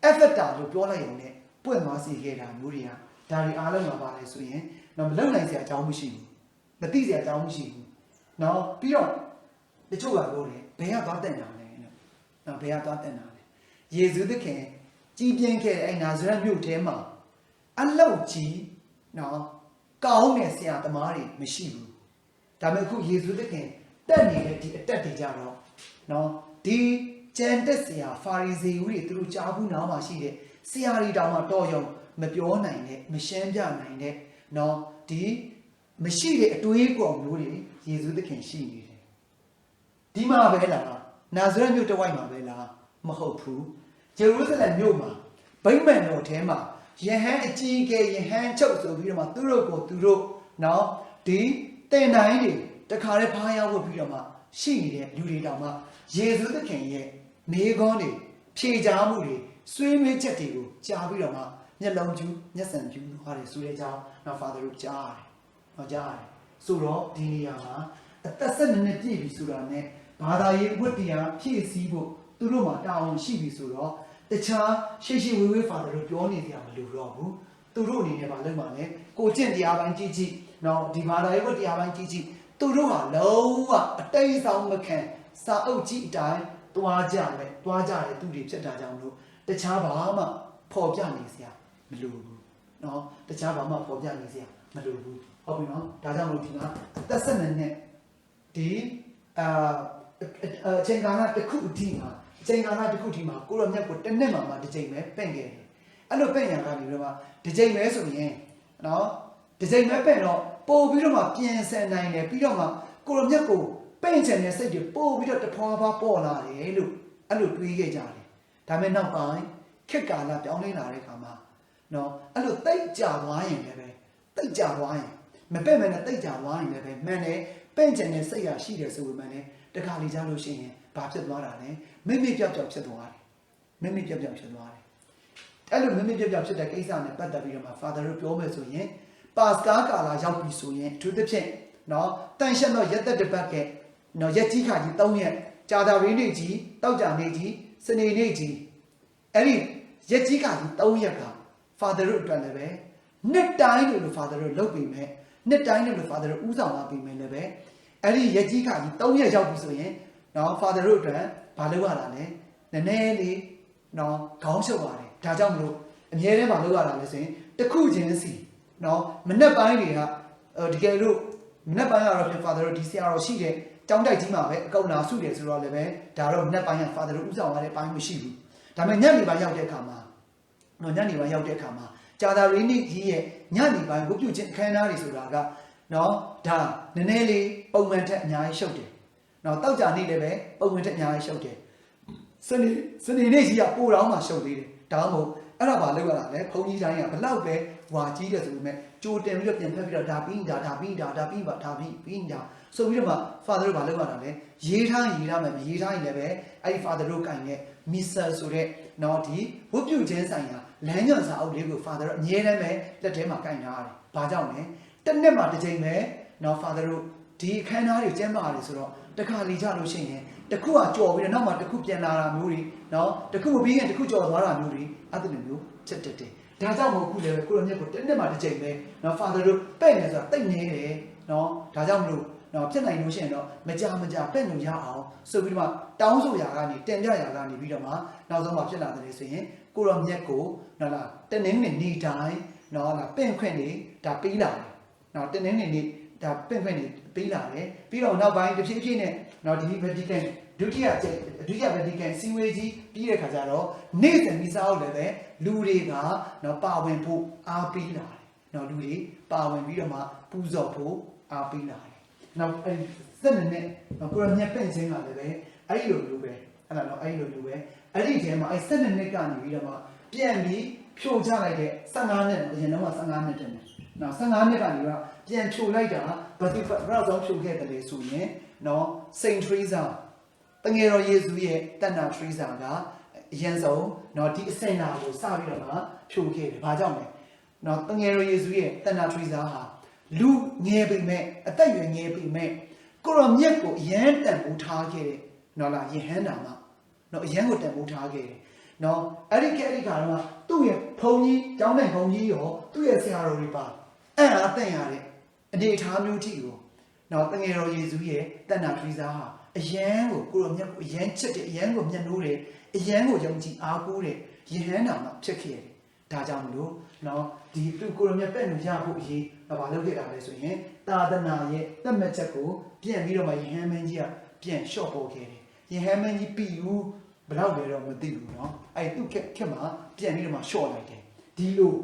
effort လို့ပြောလိုက်ရုံနဲ့ပွင့်သွားစေခဲ့တာမျိုးတွေကဒါတွေအားလုံးမှာပါလဲဆိုရင်တော့မလုပ်နိုင်စရာအကြောင်းမရှိဘူးမသိစရာအကြောင်းမရှိဘူးနော်ပြီးတော့တချို့ကပြောတယ်ဘယ်ကသွားတက်တာလဲနော်ဘယ်ကသွားတက်တာလဲယေရှုသခင်ကြီးပြင်းခဲ့တဲ့အဲ့နာဇရက်မြို့ထဲမှာအလောက်ကြီးနော်ကောင်းတဲ့ဆရာသမားတွေမရှိဘူးဒါပေမဲ့အခုယေရှုသခင်တက်နေတဲ့ဒီအတက်တွေကြတော့နော်ဒီကျန်တဲ့ဆရာဖာရီဇေဦးတွေသူတို့ကြားဘူးနားမှာရှိတဲ့ဆရာတွေတောင်မှတော်ရုံမပြောနိုင်တဲ့မရှင်းပြနိုင်တဲ့နော်ဒီမရှိတဲ့အတွေးအခေါ်မျိုးတွေယေရှုသခင်ရှိနေတယ်ဒီမှာပဲလားနာဇရက်မြို့တစ်ဝိုက်မှာပဲလားမဟုတ်ဘူးဂျေရုဆလင်မြို့မှာဗိမာန်တော်ထဲမှာယဟန်အကြီးကဲယဟန်ချုပ်ဆိုပြီးတော့မှသူတို့နော်ဒီတင်တိုင်းတွေတခါတည်းဖားရောက်ပြီးတော့မှရှိနေတဲ့လူတွေတောင်မှယေရှုသခင်ရဲ့နေကောင်းတွေဖြေချမှုတွေဆွေးနွေးချက်တွေကိုကြားပြီးတော့မှမျက်လုံးကျူးမျက်စံကျူးဟာတွေဆိုတဲ့အကြောင်းနော် father တို့ကြားရတယ်ဆိုတော့ဒီနေရာမှာအသက်12နှစ်ပြည့်ပြီဆိုတာနဲ့ဘာသာရေးဝတ္တရားဖြည့်ဆည်းဖို့သူတို့မှာတာဝန်ရှိပြီဆိုတော့တခြားရှိဝေး father တို့ပြောနေကြမလို့တော့ဘူးသူတို့အနေနဲ့မလုပ်ပါနဲ့ကိုကျင့်တရားပိုင်းကြည့်နော်ဒီဘာသာရေးဝတ္တရားပိုင်းကြည့်သူတို့ဟာလုံးဝအတိတ်ဆောင်မခံစာအုပ်ကြီးအတိုင်းသွားကြတယ်သူတွေဖြစ်တာကြောင့်လို့တခြားဘာမှဖော်ပြနေစရာမလိုဘူးเนาะတခြားဘာမှဖော်ပြနေစရာမလိုဘူးဟုတ်ပြီเนาะဒါကြောင့်လို့ဒီမှာအသက်12နှစ်ဒီအချိန်ကာလတစ်ခုအထိမှာကိုရောမြတ်ကိုတစ်နှစ်မှတစ်ချိန်ပဲပင့်ခဲ့တယ်အဲ့လိုပင့်ရတာပြီးတော့မှတစ်ချိန်ပဲဆိုရင်เนาะတစ်ချိန်ပဲပင့်တော့ပို့ပြီးတော့မှပြင်ဆင်နိုင်တယ်ပြီးတော့မှကိုရောမြတ်ကိုပင့်ချင်တဲ့စိတ်တွေပို့ပြီးတော့တဖွာပေါ်လာတယ်လို့အဲ့လိုတွေးခဲ့ကြတယ်ဒါပေမဲ့နောက်ပိုင်းခေတ်ကာလပြောင်းလဲလာတဲ့အခါမှာနော်အဲ့လိုတိတ်ကြသွားရင်လည်းပဲတိတ်ကြသွားရင်မပဲ့မယ်နဲ့တိတ်ကြသွားရင်လည်းပဲမှန်တယ်ပင့်ချင်တဲ့စိတ်ရရှိတယ်ဆိုပေမဲ့လည်းတခါလေကြားလို့ရှိရင်ဘာဖြစ်သွားတာလဲမိပြောက်ဖြစ်သွားတယ်မိပြောက်ဖြစ်သွားတယ်အဲ့လိုမိပြောက်ဖြစ်တဲ့ကိစ္စနဲ့ပတ်သက်ပြီးတော့မှ father တို့ပြောမယ်ဆိုရင်ပါစကာကာလာရောက်ပြီဆိုရင်အထူးသဖြင့်နော်တန်ရှင်းတော့ရက်သက်တစ်ပတ်ကနော်ရက်ကြီးခါကြီး3ရက်ကြာတာရင်းနေကြီးတောက်ကြနေကြီးစနေနေ့ကြီးအဲ့ဒီရက်ကြီးခါကြီး3ရက်က father တို့အတွက်လည်းပဲနှစ်တိုင်းလို့ father တို့လုပ်ပြီးမဲ့နှစ်တိုင်းလို့ father တို့ဥဆောင်လာပြီးမဲ့လည်းပဲအဲ့ဒီရက်ကြီးခါကြီး3ရက်ရောက်ပြီဆိုရင်နော် father တို့အတွက်ဘာလုပ်ရတာလဲနည်းနည်းလေးနော်ခေါင်းရှုပ်ပါတယ်ဒါကြောင့်မလို့အမြဲတမ်းမလုပ်ရတာလဲဆိုရင်တစ်ခုချင်းစီနော်မနေ့ပိုင်းတွေကတကယ်လို့မနေ့ပိုင်းကတော့ father တို့ဒီဆရာတော်ရှိတဲ့ကျောင်းတိုက်ကြီးမှာပဲအကုန်နာစုတယ်ဆိုတော့လည်းပဲဒါတော့မနေ့ပိုင်းက father တို့ဥဆောင်ရတဲ့ပိုင်းမရှိဘူးဒါပေမဲ့ညနေပိုင်းရောက်တဲ့အခါမှာကြာသာရင်းနေ့ကြီးရဲ့ညနေပိုင်းဝတ်ပြုခြင်းအခမ်းအနားတွေဆိုတာကနော်ဒါနည်းနည်းလေးပုံမှန်ထက်အများကြီးရှုပ်တယ်နော်တောက်ကြနေ့လည်းပဲပုံမှန်ထက်အများကြီးရှုပ်တယ်စနေနေ့ကြီးကပို့တော့မှရှုပ်သေးတယ်ဒါမှမဟုတ် အဲ့ဒါဘာလို့ရတာလဲဘုန်းကြီးတိုင်းကဘလောက်ပဲဝါကြီးတယ်ဆိုပေမဲ့ကြိုတင်ပြီးတော့ပြန်ဖက်ပြီးတော့ဒါပြီးဒါပြီးဒါပြီးပါဒါပြီးဒါဆိုပြီးတော့မှ father တို့ဘာလုပ်ရတာလဲရေးထားမယ်မရေးထားရင်လည်းပဲအဲ့ဒီ father တို့ကင်ရဲ့ missal ဆိုတဲ့နော်ဒီဝတ်ပြုခြင်းဆိုင်ရာလမ်းညွှန်စာအုပ်လေးကို father တို့အမြဲတမ်းပဲလက်ထဲမှာကင်ထားရတယ်။ဘာကြောင့်လဲတစ်နှစ်မှာတစ်ချိန်ပဲနော် father တို့ဒီအခမ်းအနားတွေကျင်းပရတယ်ဆိုတော့တခါလေကြလို့ရှိရင်တခုကကြော်ပြီးတော့နောက်မှတခုပြန်လာတာမျိုးတွေနော်တခုမပြီးရင်တခုကြော်သွားတာမျိုးတွေအဲ့ဒီလိုမျိုးချက်တက်တယ်ဒါကြောင့်မို့ခုလည်းကိုလိုမြတ်ကိုတစ်နှစ်မှာတစ်ချိန်ပဲနော် father တို့ပဲ့နေဆိုတာတိတ်နေတယ်နော်ဒါကြောင့်မလို့နော်ဖြစ်နိုင်လို့ရှိရင်တော့မကြပဲ့လို့ရအောင်ဆိုပြီးတော့တောင်းဆိုရာကနေတင်ပြရာကနေပြီးတော့မှနောက်ဆုံးမှဖြစ်လာတယ်ဆိုရင်ကိုလိုမြတ်ကိုနော်လားတနင်းနေတိုင်းနော်လားပင့်ခွင့်နေဒါပေးလာတယ်နော်တနင်းနေဒါပင့်ခွင့်နေပေးလာတယ်ပြီးတော့နောက်ပိုင်းတစ်ဖြည်းဖြည်းနဲ့နော်ဒီ Vatican ဒုတိယ Vatican စီဝေးကြီးပြီးတဲ့ခါကျတော့နေ့စဉ်မိစားအောင်လည်းပဲလူတွေကနော်ပါဝင်ဖို့အားပေးလာတယ်နော်လူတွေပါဝင်ပြီးတော့မှပူဇော်ဖို့အားပေးလာတယ်နောက်အဲ့စက်နဲ့နော်ကိုရမြတ်ပင့်ခြင်းကလည်းပဲအဲ့ဒီလိုမျိုးပဲအဲ့ဒါနော်အဲ့ဒီလိုမျိုးပဲအဲ့ဒီထဲမှာအဲ့စက်နဲ့ကနေပြီးတော့မှပြန်ပြီးဖြိုချလိုက်တဲ့15နှစ်အရင်တော့15နှစ်တင်တယ်နော်15နှစ်ကနေတော့ပြန်ဖြိုလိုက်တာဘာသူဘယ်တော့ဖြိုခဲ့တယ်လဲဆိုရင်နော်စိန်ထရီဇာတငယ်တော်ယေရှုရဲ့တဏ္ဍာထရီဇာကအရင်ဆုံးနော်ဒီအစင်နာကိုစပြီးတော့မှဖြိုခဲ့တယ်ဘာကြောင့်လဲနော်တငယ်တော်ယေရှုရဲ့တဏ္ဍာထရီဇာဟာလူငယ်ပေမဲ့အသက်ရွယ်ငယ်ပေမဲ့ကိုရောမြတ်ကိုအရန်တန်ဖိုးထားခဲ့တဲ့နော်လားယဟန်တာမှာနော်အရန်ကိုတန်ဖိုးထားခဲ့တယ်နော်အဲ့ဒီကတော့သူ့ရဲ့ဘုံကြီးကျောင်းနိုင်ဘုံကြီးရောသူ့ရဲ့ဆရာတော်တွေပါအဲ့ဒါအသက်ရတဲ့အနေအထားမျိုးထိကိုနော်တငယ်တော်ယေရှုရဲ့တဏ္ဍာထရီဇာဟာအရန်ကိုကိုရောမြတ်ကိုအရန်ချစ်တယ်အရန်ကိုမျက်နှိုးတယ်အရန်ကိုယုံကြည်အားကိုးတယ်ယဟန်တာမှာဖြစ်ခဲ့တယ်ဒါကြောင့်မလို့နော်ဒီသူကိုရောမြတ်ပဲ့လို့ရဖို့အရေးဘာလုပ်ခဲ့တာလဲဆိုရင်သာသနာရဲ့တတ်မှတ်ချက်ကိုပြန်ပြီးတော့မှယဟန်မင်းကြီးကပြန်လျှော့ပေါ်ခဲ့တယ်ယဟန်မင်းကြီးပြီးဘူးဘယ်တော့လဲတော့မသိဘူးเนาะအဲ့သူခက်မှာပြန်ပြီးတော့မှလျှော့လိုက်တယ်ဒီလို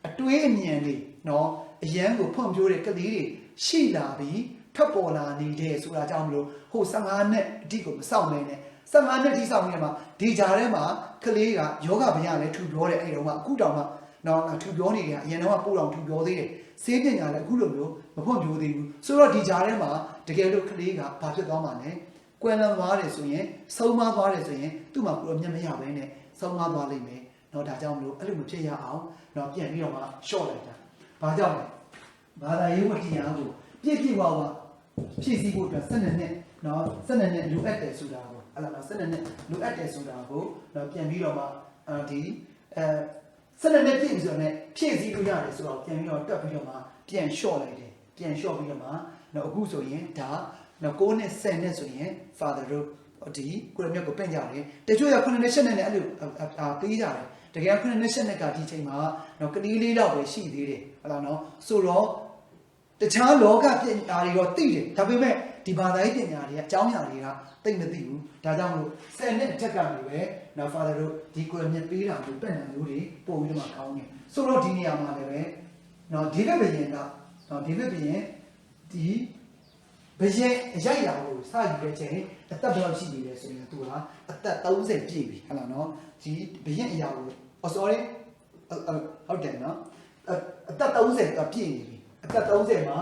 အတွေးအမြင်လေးเนาะအရန်ကိုဖွံ့ဖြိုးတဲ့ကလေးတွေရှိလာပြီးထပ်ပေါ်လာနေတဲ့ဆိုတာကြောင့်မလို့ဟို15နှစ်အတိကိုမစောင့်နိုင်နဲ့15နှစ်တိစောင့်နေမှာဒီကြားထဲမှာကလေးကယောဂဗျာလည်းထူပြောတယ်အဲ့တော့မှအခုတောင်မှနော်ထူပြောနေတယ်အရင်တော့ပို့တော်ထူပြောသေးတယ်စေးပညာလည်းအခုလိုမျိုးမဖွံ့ဖြိုးသေးဘူးဆိုတော့ဒီကြားထဲမှာတကယ်လို့ကလေးကဘာဖြစ်သွားမှာလဲကွယ်လွန်သွားတယ်ဆိုရင်ဆုံးမသွားတယ်ဆိုရင်သူ့မှာကိုယ်မျက်မရဘဲနဲ့ဆုံးမသွားလိမ့်မယ်နော်ဒါကြောင့်မလို့အဲ့လိုမဖြစ်ရအောင်နော်ပြန်ပြီးတော့မှရှော့လိုက်တာဘာကြောင့်လဲဘာသာရေးဝတ္တရားကိုပြည့်ဝဖြည့်ဆည်းဖို့အတွက်12နှစ်နော်12နှစ်လိုအပ်တယ်ဆိုတာကိုအဲ့လား12နှစ်လိုအပ်တယ်ဆိုတာကိုနော်ပြန်ပြီးတော့မှဒီ12နှစ်ပြည့်ပြီဆိုတော့ဖြည့်ဆည်းလို့ရတယ်ဆိုတော့ပြန်ပြီးတော့တွက်ပြီးတော့မှပြန်လျှော့လိုက်တယ်ပြန်လျှော့ပြီးတော့မှနော်အခုဆိုရင်ဒါနော်9နှစ်10နှစ်ဆိုရင် father တို့ဒီကိုရမြတ်ကိုပင့်ကြတယ်တချို့က9နှစ်10နှစ်နဲ့အဲ့လိုပေးကြတယ်တကယ်9နှစ်10နှစ်ကဒီချိန်မှာနော်ကလေးလေးတော့ပဲရှိသေးတယ်ဟုတ်လားနော်ဆိုတော့တခြားလောကပညာတွေတော့သိတယ်ဒါပေမဲ့ဒီဘာသာရေးပညာတွေကအကြောင်းအရာတွေကသိမသိဘူးဒါကြောင့်မလို့10နှစ်အထက်ကနေပဲနော် father တို့ဒီကိုရမြတ်ပေးတာမျိုးပြန့်နှံ့မျိုးတွေပို့ပြီးတော့မှကောင်းတယ်ဆိုတော့ဒီနေရာမှာလည်းပဲနော်ဒေးဗစ်ဘုရင်ကနော်ဒေးဗစ်ဘုရင်ဒီဘုရင်အရိုက်ရာကိုစယူတဲ့ချိန်အသက်ဘယ်လောက်ရှိနေလဲဆိုရင်သူကအသက်30ပြည့်ပြီဟုတ်လားနော်ဒီဘုရင်အရာကိုsorry ဟုတ်တယ်နော်အသက်30ကပြည့်နေပြီအသက်30မှာ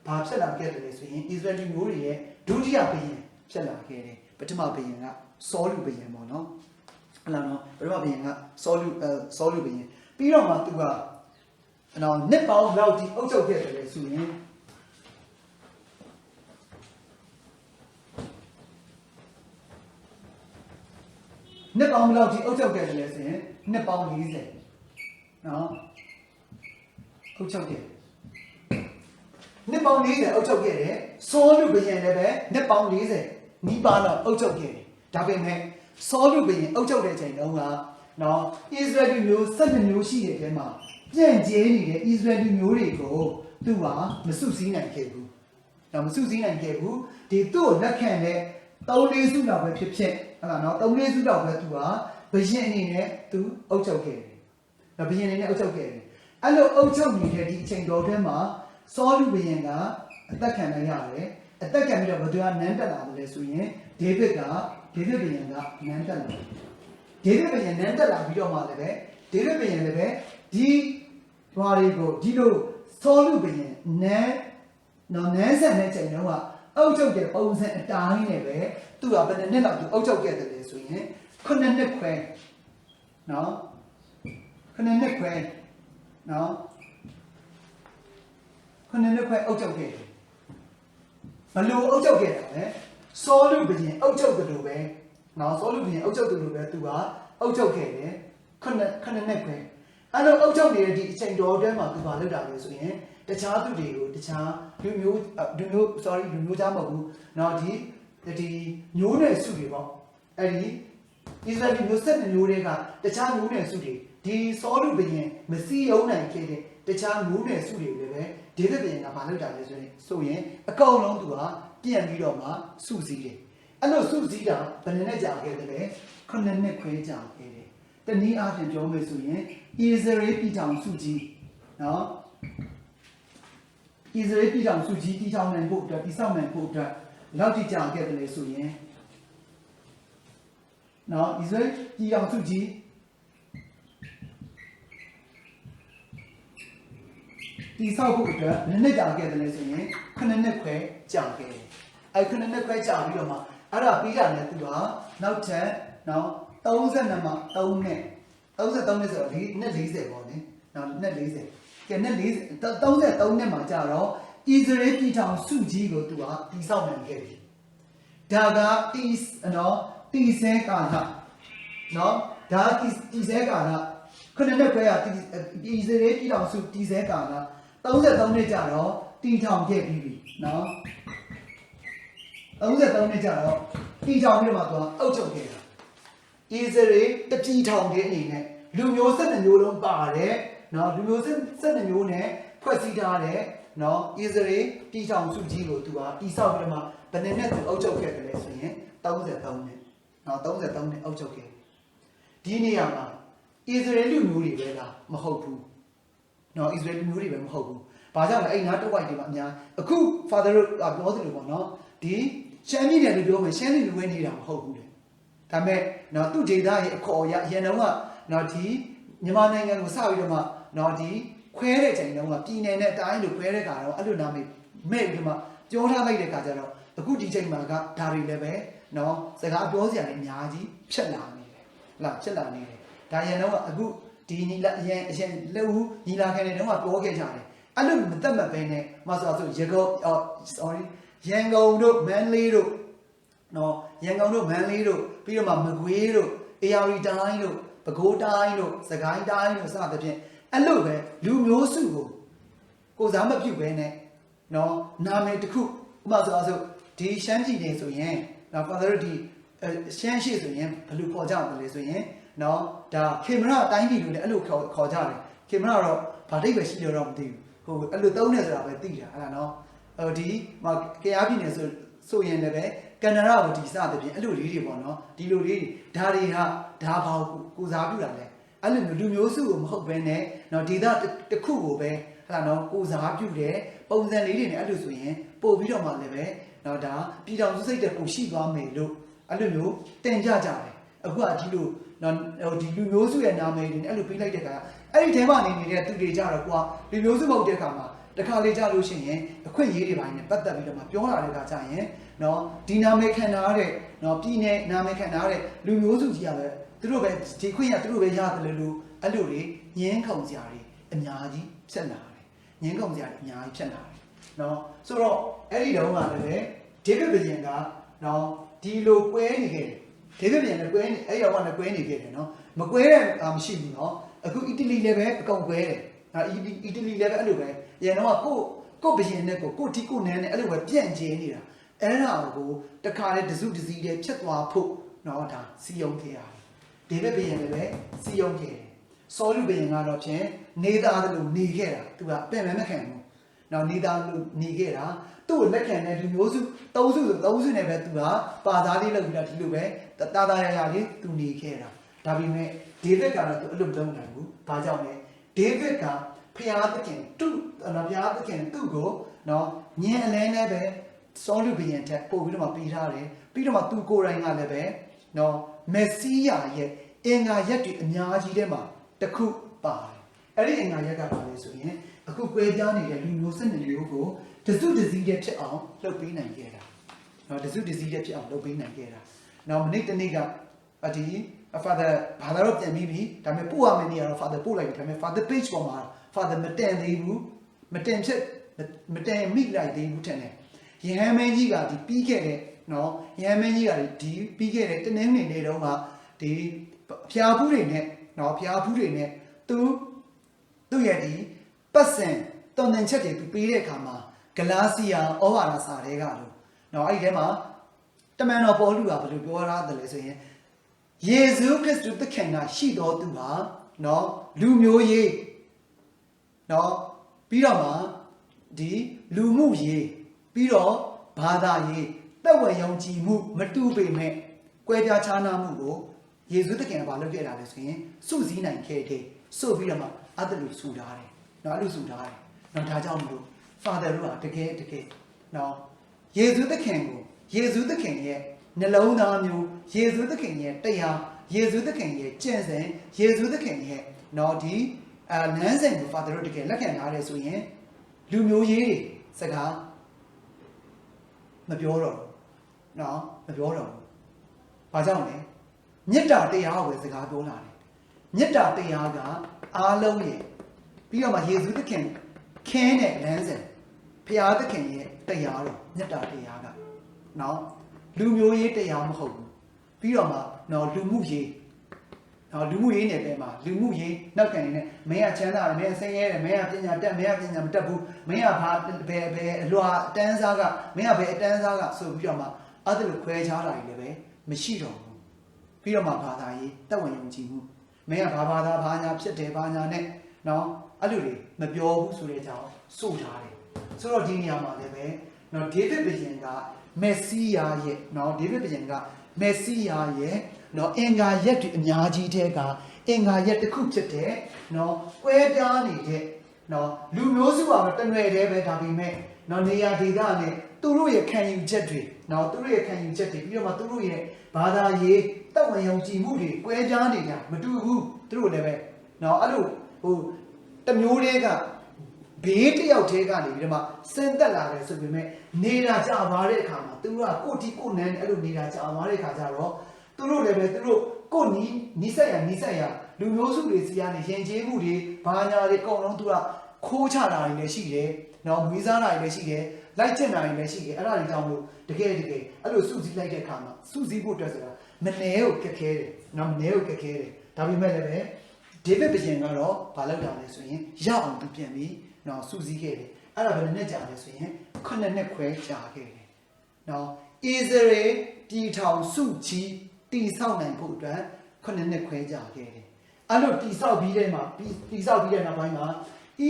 ဘာဖြစ်လာခဲ့တယ်လဲဆိုရင်ဣသရေလမျိုးတွေရဲ့ဒုတိယဘုရင်ဖြစ်လာခဲ့တယ်ပထမဘုရင်ကစောလူဘုရင်ပေါ့နော်ဟုတ်လားနော်ပထမဘုရင်ကစောလူဘုရင်ပြီးတော့မှသူကနော်နှစ်ပေါင်းလောက်ဒီအုပ်ချုပ်ခဲ့တယ်လေဆိုရင်နှစ်ပေါင်းလောက်ဒီအုပ်ချုပ်ခဲ့တယ်လေဆိုရင်နှစ်ပေါင်း40နော်အုပ်ချုပ်ခဲ့နှစ်ပေါင်း40အုပ်ချုပ်ခဲ့တယ်စောလူဘုရင်လည်းပဲနှစ်ပေါင်း40နီးပါးလောက်အုပ်ချုပ်ခဲ့တယ်ဒါပေမဲ့စောလူဘုရင်အုပ်ချုပ်တဲ့ချိန်တုန်းကနော်ဣသရေလမျိုး12မျိုးရှိတဲ့အထဲမှာပြန့်ကျဲနေတဲ့ဣသရေလမျိုးတွေကိုသူကမစုစည်းနိုင်ခဲ့ဘူး။ဒါမစုစည်းနိုင်ခဲ့ဘူး။ဒီသူ့ကိုလက်ခံတဲ့3-4စုလောက်ပဲဖြစ်ဖြစ်ဟုတ်လားနော်3-4စုလောက်ပဲသူကဘုရင်အနေနဲ့သူအုပ်ချုပ်ခဲ့တယ်။ဒါဘုရင်အနေနဲ့အုပ်ချုပ်ခဲ့တယ်။အဲ့လိုအုပ်ချုပ်နေတဲ့ဒီအချိန်တော်ထဲမှာစောလူဘုရင်ကအသက်ခံလိုက်ရတယ်။အသက်ခံပြီးတော့ဘယ်သူကနန်းတက်လာတယ်လဲဆိုရင်ဒေးဗစ်ဘုရင်ကနန်းတက်လာတယ်။ဒေးဗစ်ဘုရင်နန်းတက်လာပြီးတော့မှလည်းပဲဒ ဒေးဗစ်ဘုရင်လည်းပဲဒီဟွာတွေကိုဒီလိုဆောလုဘုရင်နန်းဆက်တဲ့ချိန်တုန်းကအုပ်ချုပ်တဲ့ပုံစံအတိုင်းနဲ့ပဲသူကဘယ်နှစ်လောက်သူအုပ်ချုပ်ခဲ့တယ်လဲဆိုရင်9နှစ်ခွဲနော်9နှစ်ခွဲနော်9နှစ်ခွဲအုပ်ချုပ်ခဲ့တယ်ဘလို့အုပ်ချုပ်ခဲ့တာလဲဆောလုဘုရင်အုပ်ချုပ်တယ်လို့ပဲနော်ဆောလုဘုရင်အုပ်ချုပ်တယ်လို့ပဲသူကအုပ်ချုပ်ခဲ့တယ်9နှစ်ခွဲအဲ့လိုအုပ်ချုပ်နေတဲ့ဒီအချိန်တော်အတွင်းမှာသူကလုပ်တာလဲဆိုရင်တခြားသူတွေကိုတခြားလူမျိုးသားမဟုတ်ဘူးเนาะဒီမျိုးနွယ်စုတွေပေါ့အဲ့ဒီဣသရေလမျိုးဆက်မျိုးတွေကတခြားမျိုးနွယ်စုတွေဒီဆောလုဘုရင်မစည်းရုံးနိုင်ခဲ့တဲ့တခြားမျိုးနွယ်စုတွေလည်းပဲဒေးဗစ်ဘုရင်ကမလုပ်တာလဲဆိုရင်အကောင်လုံးသူကပြန်ပြီးတော့မှစုစည်းတယ်အဲ့လိုစုစည်းတာဘယ်နဲ့ကြာခဲ့တယ်လဲ9နှစ်ခွဲကြာခဲ့တယ်တနည်းအားဖြင့်ပြောမယ်ဆိုရင်ဣသရေလပြည်ထောင်စုကြီးเนาะဣသရေလပြည်ထောင်စုကြီးတည်ထောင်နိုင်ဖို့အတွက်တည်ဆောက်နိုင်ဖို့အတွက်လောက်ထိကြာခဲ့တယ်လေဆိုရင်နော်ဣသရေလပြည်ထောင်စုကြီးတည်ဆောက်ဖို့အတွက်နှစ်ကြာခဲ့တယ်လေဆိုရင်9နှစ်ခွဲကြာခဲ့တယ်အဲ9နှစ်ခွဲကြာပြီးတော့မှအဲ့ဒါပြီးတာနဲ့သူကနောက်ထပ်နော်32မှာ3နှစ်33နှစ်ဆိုတော့ဒီနှစ်40ပေါ့နိနော်နှစ်40ကဲနှစ်40 33နှစ်မှာကြာတော့ဣသရေလပြည်ထောင်စုကြီးကိုသူကတည်ဆောက်နိုင်ခဲ့ပြီဒါကတည်ဆဲကာလနော်ဒါတည်ဆဲကာလခုနှစ်ခွဲကဣသရေလပြည်ထောင်စုတည်ဆဲကာလ33နှစ်ကြာတော့တည်ထောင်ခဲ့ပြီးပြီနော်33နှစ်ကြာတော့တည်ထောင်ပြီးတော့မှသူကအုပ်ချုပ်ခဲ့တာဣသရေလတပြည်ထောင်တဲ့အနေနဲ့လူမျိုး12မျိုးလုံးပါတယ်နော်လူမျိုး12မျိုးနဲ့ဖွဲ့စည်းထားတဲ့နော်ဣသရေလပြည်ထောင်စုကြီးကိုသူကတည်ဆောက်ပြီးတော့မှဘယ်နှစ်သူအုပ်ချုပ်ခဲ့တယ်လဲဆိုရင်33နှစ်နော်33နှစ်အုပ်ချုပ်ခဲ့ဒီနေရာမှာဣသရေလလူမျိုးတွေပဲလားမဟုတ်ဘူးနော်ဣသရေလလူမျိုးတွေပဲမဟုတ်ဘူးဘာကြောင့်လဲအဲ့နားတစ်ဝိုက်တွေမှာအများအခု father တို့ပြောသလိုပေါ့နော်ဒီရှမ်းပြည်နယ်လို့ပြောမယ်ရှမ်းပြည်လူဝဲနေတာမဟုတ်ဘူးလေဒါပေမဲ့နော်သူ့ဒေသရဲ့အခေါ်အရအရင်တော့ကနော်ဒီမြန်မာနိုင်ငံကိုစပြီးတော့မှနော်ဒီခွဲတဲ့ချိန်တုန်းကပြည်နယ်နဲ့တိုင်းလို့ခွဲတဲ့ခါတော့အဲ့လိုနာမည်မဲ့ပြီးမှပြောထားလိုက်တဲ့ခါကျတော့အခုဒီချိန်မှာကဒါတွေလည်းပဲနော်စကားပြောစရာတွေအများကြီးဖြစ်လာနေတယ်ဟုတ်လားဖြစ်လာနေတယ်ဒါရန်တော့အခုဒီညီလာအရင်လက်ဦးညီလာခံတဲ့တုန်းကပြောခဲ့ကြတယ်အဲ့လိုမသက်မပဲနဲ့မဆိုရန်ကုန်တို့မန္တလေးတို့နော်ရန်ကုန်တို့မန္တလေးတို့ပြီးတော့မှမကွေးတို့အေရဝတီတိုင်းတို့ပဲခူးတိုင်းတို့စကိုင်းတိုင်းတို့စသဖြင့်အဲ့လိုပဲလူမျိုးစုကိုစားမပြုတ်ပဲနဲ့နော်နာမည်တစ်ခုဥပမာဆိုဒီရှမ်းပြည်နယ်ဆိုရင်နော်ဘာလို့ဒီရှမ်းရှိဆိုရင်ဘယ်လိုခေါ်ကြတယ်လဲဆိုရင်နော်ဒါခေမရတိုင်းပြည်လို့လည်းအဲ့လိုခေါ်ကြတယ်ခေမရတော့ဘာတိတ်ပဲရှိလို့တော့မသိဘူးဟိုအဲ့လိုသုံးနေဆိုတာပဲသိတာအဲ့ဒါနော်ဒီမှာကရားပြည်နယ်ဆိုရင်လည်းပဲကန္နရကိုဒီစသဖြင့်အဲ့လိုလေးတွေပေါ့နော်ဒီလိုလေးတွေဒါတွေကဒါဘာကိုစားပြုတာလဲအဲ့လိုလူမျိုးစုကိုမဟုတ်ဘဲနဲ့နော်ဒေသတစ်ခုကိုပဲဟလာနော်ကိုစားပြုတယ်ပုံစံလေးတွေနဲ့အဲ့လိုဆိုရင်ပို့ပြီးတော့မှလည်းပဲနော်ဒါပြည်တော်စုစိတ်တဲ့ကိုရှိသွားမယ်လို့အဲ့လိုမျိုးတင်ကြကြတယ်အခုကဒီလိုနော်ဒီလူမျိုးစုရဲ့နာမည်တွေနဲ့အဲ့လိုပေးလိုက်တဲ့ခါအဲ့ဒီထဲမှာနေတဲ့သူတွေကြတော့ကိုကလူမျိုးစုမဟုတ်တဲ့ခါမှာတခါလေကြလို့ရှိရင်အခွင့်အရေးတွေပိုင်းနဲ့ပတ်သက်ပြီးတော့မှပြောလာတဲ့ခါကျရင်နော်ဒီနာမည်ခံထားတဲ့နော်ပြည်နယ်နာမည်ခံထားတဲ့လူမျိုးစုကြီးကပဲသူတို့ပဲဒီခွင့်ရသူတို့ပဲရတယ်လို့အဲ့လိုတွေငင်းခုန်စရာတွေအများကြီးဖြစ်လာတယ်ငင်းခုန်စရာတွေအများကြီးဖြစ်လာတယ်နော်ဆိုတော့အဲ့ဒီတုန်းကလည်းဒေးဗစ်ဘုရင်ကနော်ဒီလိုကွဲနေခဲ့တယ်ဒေးဗစ်ဘုရင်လည်းကွဲနေအဲ့ရောကလည်းကွဲနေခဲ့တယ်နော်မကွဲတဲ့မရှိဘူးနော်အခုအီတလီလည်းပဲအကုန်ကွဲတယ်နော်အီတလီလည်းပဲအဲ့လိုပဲရန်တော့ကိုဘုရင်နဲ့ကိုတီကိုနန်းနဲ့အဲ့လိုပဲပြန့်ကျဲနေတာအဲ့ဒါကိုတခါလေတစုတစည်းတည်းဖြစ်သွားဖို့နော်ဒါစီယုံခဲ့ရတယ်ဒေးဗစ်ဘုရင်လည်းပဲစီယုံခဲ့တယ်ဆောလုဘုရင်ကတော့ဖြင့်နေသားတယ်လို့နေခဲ့တာသူကပြန်မခံဘူးနော်နေသားလို့နေခဲ့တာသူ့ကိုလက်ခံတဲ့လူမျိုးစု၃စုနဲ့ပဲသူကပါသားလေးလုပ်ပြီးတော့ဒီလိုပဲတာရလေးသူနေခဲ့တာဒါပေမဲ့ဒေးဗစ်ကတော့သူအဲ့လိုမလုပ်နိုင်ဘူးဘာကြောင့်လဲဒေးဗစ်ကဖျားသခင်သူ့ကိုနော်ညင်အလဲနဲ့ပဲဆောလုဘုရင်ထက်ပို့ပြီးတော့မှပေးထားတယ်ပြီးတော့မှသူကိုယ်တိုင်ကလည်းပဲနော်မက်ဆီးယာရဲ့အင်္ဂါရက်တွေအများကြီးထဲမှာ တခုပါတယ်အဲ့ဒီအင်္ဂါရက်ကပါလေဆိုရင်အခုကွဲပြားနေတဲ့လူမျိုးစစ်မျိုးကိုတစုတစည်းတည်းဖြစ်အောင်လှုပ်ပေးနိုင်ခဲ့တာနော်တစုတစည်းတည်းဖြစ်အောင်လှုပ်ပေးနိုင်ခဲ့တာနော်မနေ့တနေ့ကအဒီ father ဘာသာတော့ပြန်ပြီးပြီဒါပေမဲ့ပို့ရမယ့်နေရာတော့ father ပို့လိုက်ပြီဒါပေမဲ့ father page ပေါ်မှာ father မတန်သေးဘူးမတန်မိလိုက်သေးဘူးထင်တယ်ယဟန်မင်းကြီးကဒီပြီးခဲ့တဲ့နော်ယဟန်မင်းကြီးကဒီပြီးခဲ့တဲ့တနင်္ဂနွေနေ့တုန်းကဒီဖျားဖူးတွေနဲ့နော်ဖျားဖူးတွေနဲ့သူ့ရဲ့ဒီပတ်စံတုံတင်ချက်တွေပေးတဲ့အခါမှာဂလာစီယာဩဝါဒစာတွေကလို့နော်အဲ့ဒီထဲမှာတမန်တော်ပေါလုကဘယ်လိုပြောရတယ်လဲဆိုရင်ယေရှုခရစ်တုသခင်ကရှိတော်သူဟာနော်လူမျိုးရေးနော်ပြီးတော့မှဒီလူမှုရေးပြီးတော့ဘာသာရေးသက်ဝင်ယုံကြည်မှုမတူပေမဲ့ကွဲပြားခြားနားမှုကိုယေရှုသခင်ကဘာလုပ်ခဲ့တာလဲဆိုရင်စုစည်းနိုင်ခဲ့တယ်ဆိုပြီးတော့မှအဲ့ဒါလို့ဆူထားတယ်နော်အဲ့လိုဆူထားတယ်နော်ဒါကြောင့်မလို့ Father တို့ကတကယ်နော်ယေရှုသခင်ကိုယေရှုသခင်ရဲ့နှလုံးသားမျိုးယေရှုသခင်ရဲ့တရားယေရှုသခင်ရဲ့ကျင့်စဉ်ယေရှုသခင်ရဲ့နော်ဒီလမ်းစဉ်ကို Father တို့တကယ်လက်ခံထားတယ်ဆိုရင်လူမျိုးရေးတွေစကားမပြောတော့ဘူးနော်မပြောတော့ဘူးဘာကြောင့်လဲမေတ္တာတရားကိုပဲစကားပြောလာတယ်မေတ္တာတရားကအားလုံးရဲ့ပြီးတော့မှယေရှုသခင်ခင်းတဲ့လမ်းစဉ်ဘုရားသခင်ရဲ့တရားတော်မေတ္တာတရားကနော်လူမျိုးရေးတရားမဟုတ်ဘူးပြီးတော့မှနော်လူမှုရေးနော်လူမှုရေးနယ်ပယ်မှာလူမှုရေးနောက်ကန်နေမင်းကချမ်းသာတယ်မင်းအစင်းရဲတယ်မင်းကပညာတက်မင်းကပညာမတက်ဘူးမင်းကဘာဘယ်အလွာအတန်းစားကမင်းကဘယ်အတန်းစားကဆိုပြီးတော့မှအဲ့ဒါလိုခွဲခြားတာတွေလည်းပဲမရှိတော့ဘူးပြီးတော့မှဘာသာရေးတက်ဝင်ယုံကြည်မှုမင်းကဘာသာဘာညာဖြစ်တယ်ဘာညာနဲ့နော်အဲ့လိုတွေမပြောဘူးဆိုတဲ့အကြောင်းဆိုထားတယ်ဆိုတော့ဒီနေရာမှာလည်းပဲနော်ဒေးဗစ်ဘုရင်ကမက်ဆီးယာရဲ့နော်ဒေးဗစ်ဘုရင်ကမက်ဆီးယာရဲ့နော်အင်္ဂါရက်တွေအများကြီးတဲ့ကအင်္ဂါရက်တစ်ခုဖြစ်တဲ့နော်ကွဲပြားနေတဲ့နော်လူမျိုးစုကတော့တနွယ်တည်းပဲဒါပေမဲ့နော်နေရာဒေသနဲ့သူတို့ရဲ့ခံယူချက်တွေနော်သူတို့ရဲ့ခံယူချက်တွေပြီးတော့မှသူတို့ရဲ့ဘာသာရေးတက်ဝင်ယုံကြည်မှုတွေကွဲပြားနေတာမတူဘူးသူတို့လည်းပဲနော်အဲ့လိုဟိုတမျိုးတွေကဘေးတယောက်တည်းကနေပြီးတော့မှဆင်းသက်လာတယ်ဆိုပေမဲ့နေတာကြာပါတဲ့အခါမှာသူတို့ကကိုတီကိုနန်းအဲ့လိုနေတာကြာပါတဲ့အခါကျတော့သူတို့လည်းပဲသူတို့ကိုနီးစက်ရလူမျိုးစုတွေစီကနေရင်ကျေးမှုတွေဘာညာတွေအကုန်လုံးသူကခိုးချတာတွေလည်းရှိတယ်နော်မွေးစားတာတွေလည်းရှိတယ်လိုက်ကျင့်တာတွေလည်းရှိတယ်အဲ့ဒါတွေကြောင့်မို့တကယ်အဲ့လိုစုစည်းလိုက်တဲ့အခါမှာစုစည်းဖို့အတွက်ဆိုတာမနှဲကိုခက်ခဲတယ်နော်မနှဲကိုခက်ခဲတယ်ဒါပေမဲ့လည်းပဲဒေးဗစ်ဘုရင်ကတော့ဘာလုပ်တာလဲဆိုရင်ရအောင်သူပြန်ပြီးနော်စုစည်းခဲ့တယ်အဲ့ဒါဘယ်နှစ်ကြာလဲဆိုရင်9နှစ်ခွဲကြာခဲ့တယ်နော်ဣသရေလပြည်ထောင်စုကြီးတည်ဆောက်နိုင်ဖို့အတွက်9နှစ်ခွဲကြာခဲ့တယ်အဲ့လိုတည်ဆောက်ပြီးတဲ့နောက်ပိုင်းမှာဣ